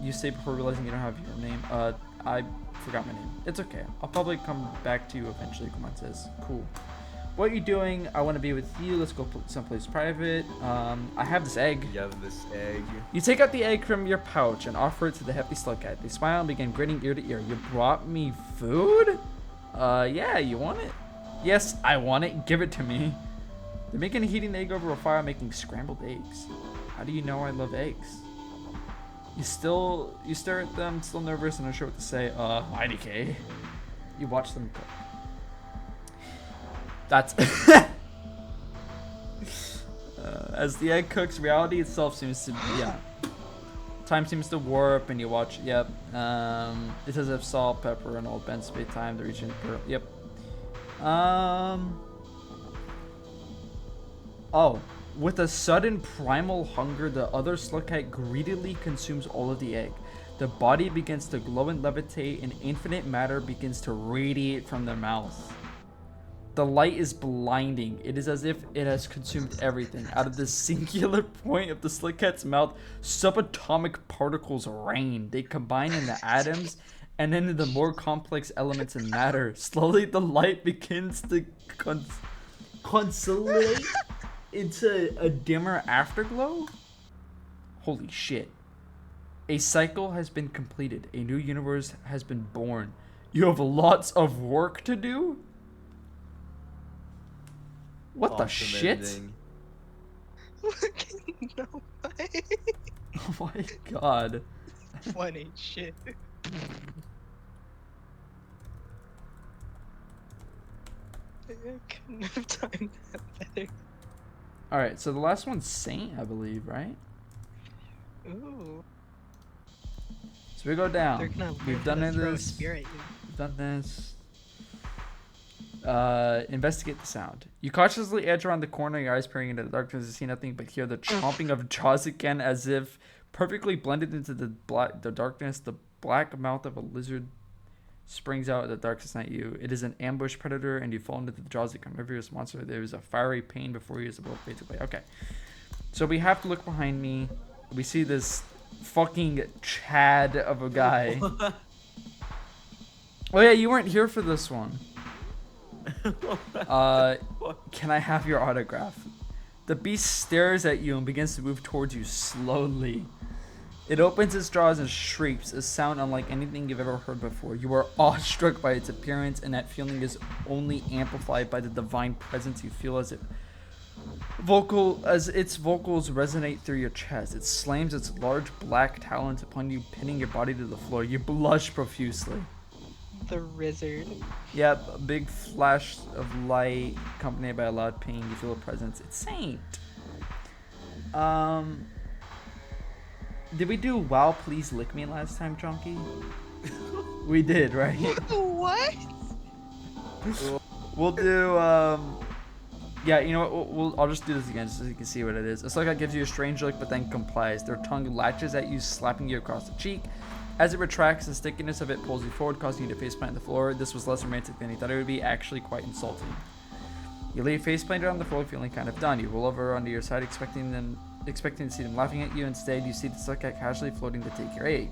you say before realizing you don't have your name. I forgot my name. It's okay. I'll probably come back to you eventually, Gourmand says. Cool. What are you doing? I want to be with you. Let's go someplace private. I have this egg. You have this egg. You take out the egg from your pouch and offer it to the hefty Slugcat. They smile and begin grinning ear to ear. You brought me food? Yeah, you want it? Yes, I want it. Give it to me. They're making a heating egg over a fire, making scrambled eggs. How do you know I love eggs? You stare at them, still nervous and unsure what to say. IDK. You watch them cook. That's... as the egg cooks, reality itself seems to... Yeah. Time seems to warp and you watch... Yep. It says if salt, pepper, and old Ben spade time to reach in... Yep. Oh, with a sudden primal hunger, the other Slugcat greedily consumes all of the egg. The body begins to glow and levitate, and infinite matter begins to radiate from their mouth. The light is blinding. It is as if it has consumed everything. Out of the singular point of the Slugcat's mouth, subatomic particles rain. They combine into atoms and then into the more complex elements in matter. Slowly, the light begins to consolidate into a dimmer afterglow. Holy shit. A cycle has been completed. A new universe has been born. You have lots of work to do? What the shit? No way. Oh my god. Funny shit. I couldn't have timed that better. Alright, so the last one's Saint, I believe, right? Ooh. So we go down. They're gonna We've done throw a this. spear at you. We've done this. Investigate the sound. You cautiously edge around the corner, your eyes peering into the darkness to see nothing but hear the chomping of jaws again, as if perfectly blended into the darkness. The black mouth of a lizard springs out of the darkness at you. It is an ambush predator, and you fall into the jaws of a carnivorous monster. There is a fiery pain before you as the bullet fades away. Okay, so we have to look behind me. We see this fucking Chad of a guy. Oh yeah, you weren't here for this one. Can I have your autograph? The beast stares at you and begins to move towards you slowly. It opens its jaws and shrieks, a sound unlike anything you've ever heard before. You are awestruck by its appearance, and that feeling is only amplified by the divine presence you feel as its vocals resonate through your chest. It slams its large black talons upon you, pinning your body to the floor. You blush profusely. The Rizzard. Yep, a big flash of light accompanied by a loud ping. You feel a presence. It's Saint. Did we do Wow Please Lick Me last time, Chunky? We did, right? What? We'll do yeah, you know what, I'll just do this again so you can see what it is. It's like it gives you a strange look but then complies. Their tongue latches at you, slapping you across the cheek. As it retracts, the stickiness of it pulls you forward, causing you to faceplant on the floor. This was less romantic than he thought it would be, actually quite insulting. You lay faceplanted on the floor, feeling kind of done. You roll over onto your side, expecting to see them laughing at you. Instead, you see the Slugcat casually floating to take your egg.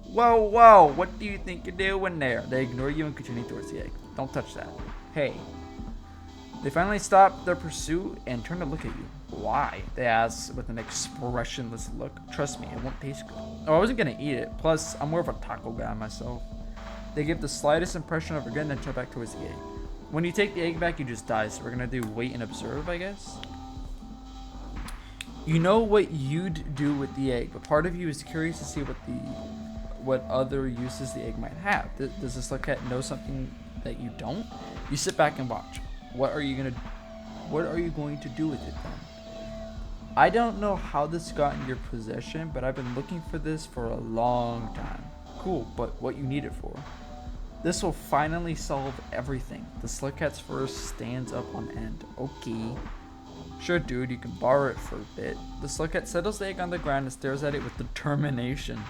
Whoa, whoa, what do you think you're doing there? They ignore you and continue towards the egg. Don't touch that. Hey. They finally stop their pursuit and turn to look at you. Why? They ask with an expressionless look. Trust me, it won't taste good. Oh, I wasn't gonna eat it. Plus, I'm more of a taco guy myself. They give the slightest impression of regret and then turn back towards the egg. When you take the egg back, you just die. So we're gonna do wait and observe, I guess. You know what you'd do with the egg, but part of you is curious to see what other uses the egg might have. Does this Slugcat know something that you don't? You sit back and watch. What are you going to do with it then? I don't know how this got in your possession, but I've been looking for this for a long time. Cool, but what you need it for? This will finally solve everything. The Slugcat's fur stands up on end. Okay. Sure, dude, you can borrow it for a bit. The Slugcat settles the egg on the ground and stares at it with determination.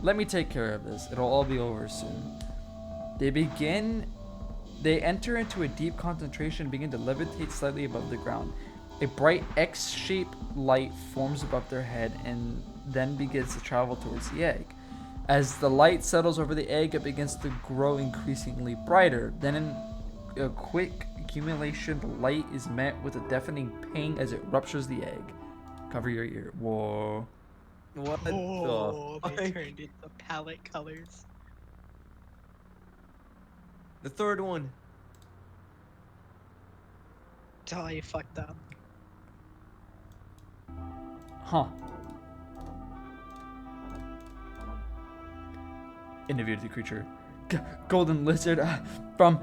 Let me take care of this. It'll all be over soon. They enter into a deep concentration and begin to levitate slightly above the ground. A bright X-shaped light forms above their head and then begins to travel towards the egg. As the light settles over the egg, it begins to grow increasingly brighter. Then in a quick accumulation, the light is met with a deafening ping as it ruptures the egg. Cover your ear. Whoa. What Oh, the they fuck? turned into palette colors. The third one. Oh, you fucked up. Huh. Interviewed the creature. Golden lizard from...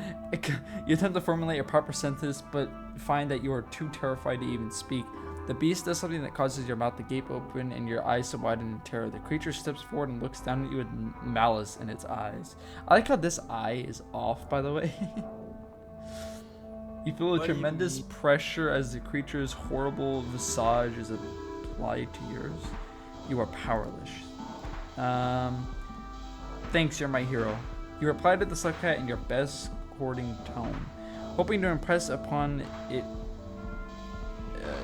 You attempt to formulate a proper sentence, but find that you are too terrified to even speak. The beast does something that causes your mouth to gape open and your eyes to widen in terror. The creature steps forward and looks down at you with malice in its eyes. I like how this eye is off, by the way. You feel a What do you tremendous mean? pressure as the creature's horrible visage is applied to yours. You are powerless. Thanks, you're my hero. You reply to the Slugcat in your best courting tone, hoping to impress upon it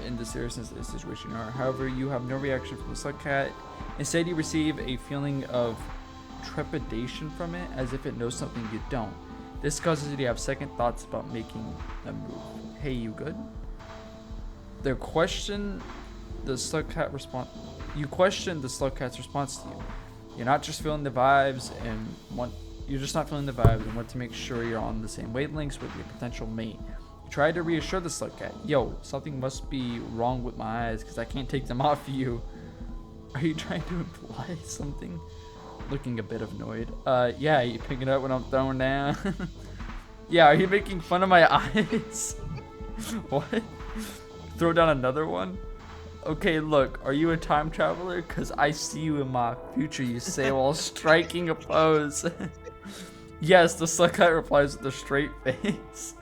in the seriousness of the situation. However, you have no reaction from the Slugcat. Instead, you receive a feeling of trepidation from it, as if it knows something you don't. This causes you to have second thoughts about making a move. Hey, you good? You question the Slugcat's response to you. You're not just feeling the vibes and want to make sure you're on the same wavelengths with your potential mate. You try to reassure the Slugcat. Yo, something must be wrong with my eyes because I can't take them off you. Are you trying to imply something? Looking a bit annoyed. Yeah, you picking up when I'm throwing down? Yeah, are you making fun of my eyes? What? Throw down another one? Okay, look, are you a time traveler? Cause I see you in my future, you say while striking a pose. Yes, the Slugcat replies with a straight face.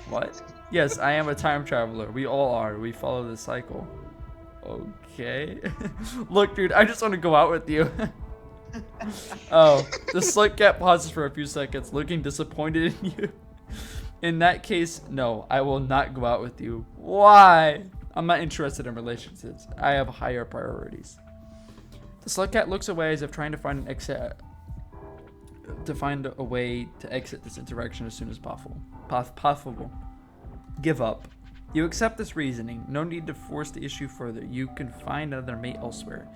What? Yes, I am a time traveler. We all are. We follow the cycle. Okay. Look, dude, I just want to go out with you. Oh, the Slugcat pauses for a few seconds, looking disappointed in you. In that case, no, I will not go out with you. Why? I'm not interested in relationships. I have higher priorities. The Slugcat looks away as if trying to find a way to exit this interaction as soon as possible. Give up. You accept this reasoning. No need to force the issue further. You can find another mate elsewhere.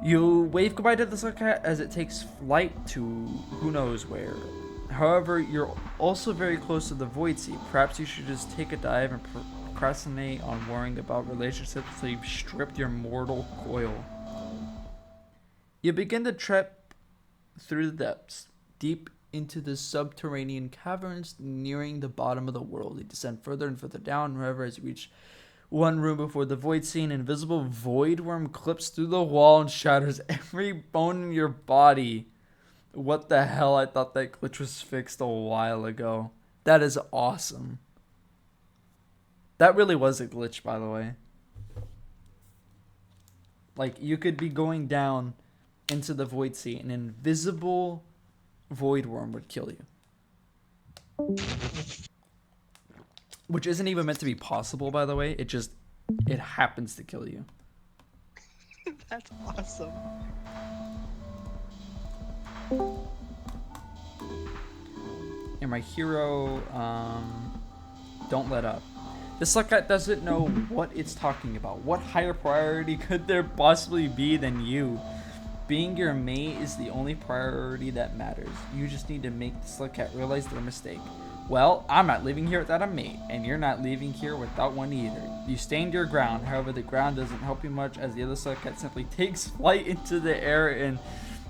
You wave goodbye to the Slugcat as it takes flight to who knows where. However, you're also very close to the Void Sea. Perhaps you should just take a dive and procrastinate on worrying about relationships until you've stripped your mortal coil. You begin to trek through the depths, deep into the subterranean caverns nearing the bottom of the world. You descend further and further down, however, as you reach one room before the Void Sea, an invisible void worm clips through the wall and shatters every bone in your body. What the hell? I thought that glitch was fixed a while ago. That is awesome. That really was a glitch, by the way. Like, you could be going down into the Void Sea, an invisible void worm would kill you. Which isn't even meant to be possible, by the way. It happens to kill you. That's awesome. And my hero, Don't let up. The Slugcat doesn't know what it's talking about. What higher priority could there possibly be than you? Being your mate is the only priority that matters. You just need to make the Slugcat realize their mistake. Well, I'm not leaving here without a mate, and you're not leaving here without one either. You stand your ground, however the ground doesn't help you much as the other Slugcat simply takes flight into the air and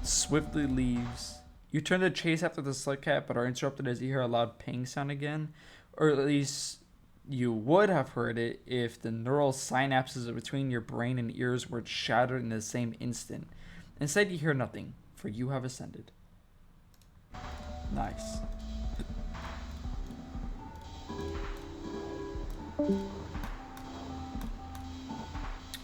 swiftly leaves. You turn to chase after the Slugcat but are interrupted as you hear a loud ping sound again, or at least you would have heard it if the neural synapses between your brain and ears were shattered in the same instant. Instead, you hear nothing, for you have ascended. Nice.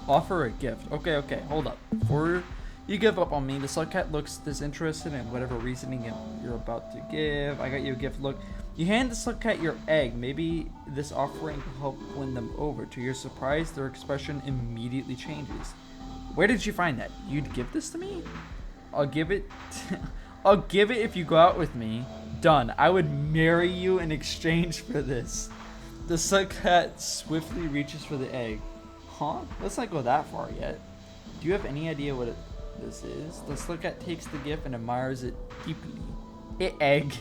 Offer a gift. Okay, hold up. Before you give up on me, the Slugcat looks disinterested in whatever reasoning you're about to give. I got you a gift. Look, you hand the Slugcat your egg. Maybe this offering will help win them over. To your surprise, their expression immediately changes. Where did you find that? You'd give this to me? I'll give it. I'll give it if you go out with me. Done. I would marry you in exchange for this. The Slugcat swiftly reaches for the egg. Huh? Let's not go that far yet. Do you have any idea what this is? The Slugcat takes the gift and admires it deeply. It egg.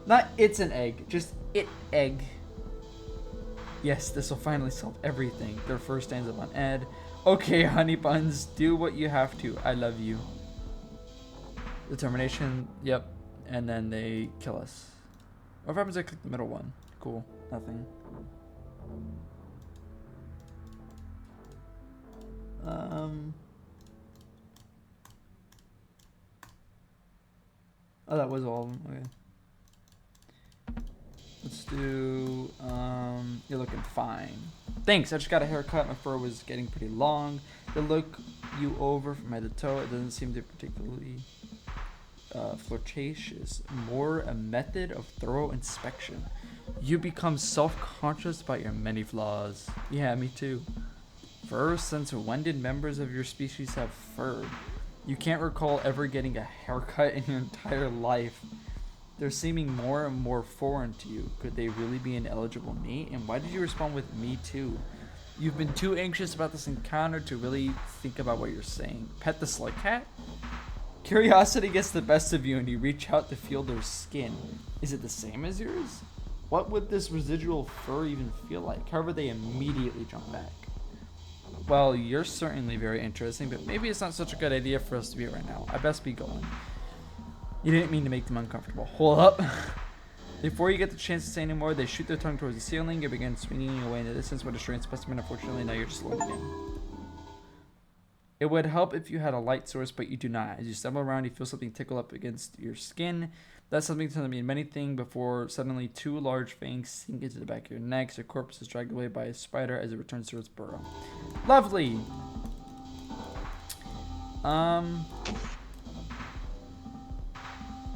Not it's an egg, just it egg. Yes, this will finally solve everything. Their first stands up on Ed. Okay, honey buns, do what you have to. I love you. Determination, yep. And then they kill us. What happens if I click the middle one? Cool, nothing. Oh, that was all of them. Okay. Let's do, you're looking fine. Thanks, I just got a haircut. My fur was getting pretty long. To look you over from head to toe, it doesn't seem to particularly flirtatious. More a method of thorough inspection. You become self-conscious about your many flaws. Yeah, me too. Fur? Since when did members of your species have fur? You can't recall ever getting a haircut in your entire life. They're seeming more and more foreign to you. Could they really be an eligible mate? And why did you respond with me too? You've been too anxious about this encounter to really think about what you're saying. Pet the Slugcat? Curiosity gets the best of you and you reach out to feel their skin. Is it the same as yours? What would this residual fur even feel like? However, they immediately jump back. Well, you're certainly very interesting, but maybe it's not such a good idea for us to be right now. I best be going. You didn't mean to make them uncomfortable. Hold up. Before you get the chance to say any more, they shoot their tongue towards the ceiling. You begin swinging away in the distance with a strange specimen. Unfortunately, now you're just alone again. It would help if you had a light source, but you do not. As you stumble around, you feel something tickle up against your skin. That something doesn't mean anything before suddenly two large fangs sink into the back of your neck. Your corpse is dragged away by a spider as it returns to its burrow. Lovely!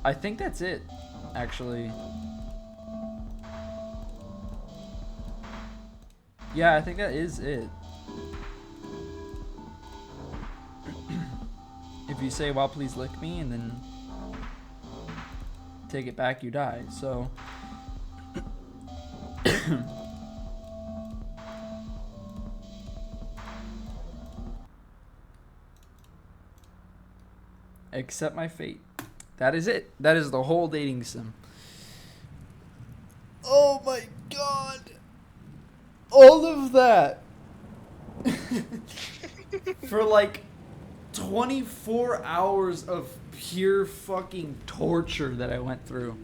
I think that's it, actually. Yeah, I think that is it. If you say, "Wow, please lick me," and then take it back, you die. So accept my fate. That is it. That is the whole dating sim. Oh my god. All of that. For like 24 hours of pure fucking torture that I went through.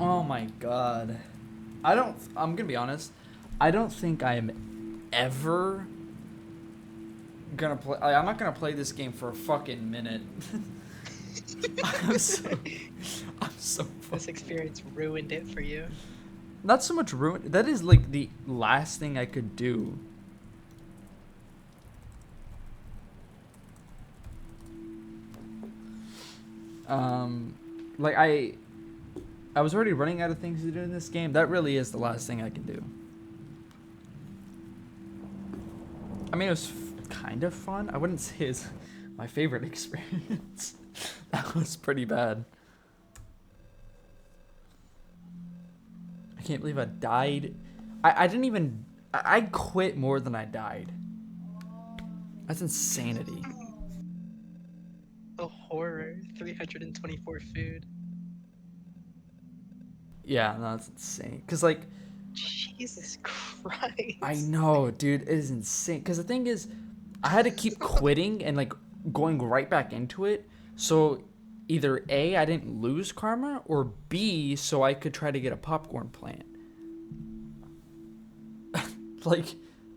Oh my god. I'm gonna be honest. I don't think I am ever gonna play. I'm not gonna play this game for a fucking minute. I'm so This experience ruined it for you. Not so much ruined. That is like the last thing I could do. Like I was already running out of things to do in this game. That really is the last thing I can do. I mean, it was kind of fun. I wouldn't say it's my favorite experience. That was pretty bad. can't believe I died. I didn't even... I quit more than I died. That's insanity. The horror. 324 food. Yeah, no, that's insane. Because, like... Jesus Christ. I know, dude. It is insane. Because the thing is, I had to keep quitting and, like, going right back into it. So, either A, I didn't lose karma, or B, so I could try to get a popcorn plant. Like,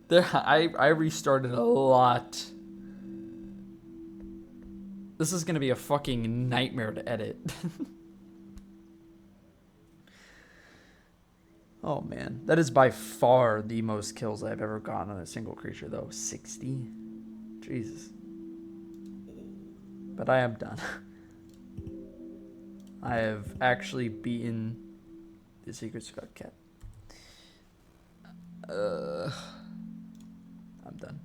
I restarted a lot. This is gonna be a fucking nightmare to edit. Oh man, that is by far the most kills I've ever gotten on a single creature, though. 60? Jesus. But I am done. I have actually beaten the secret Slugcat. I'm done.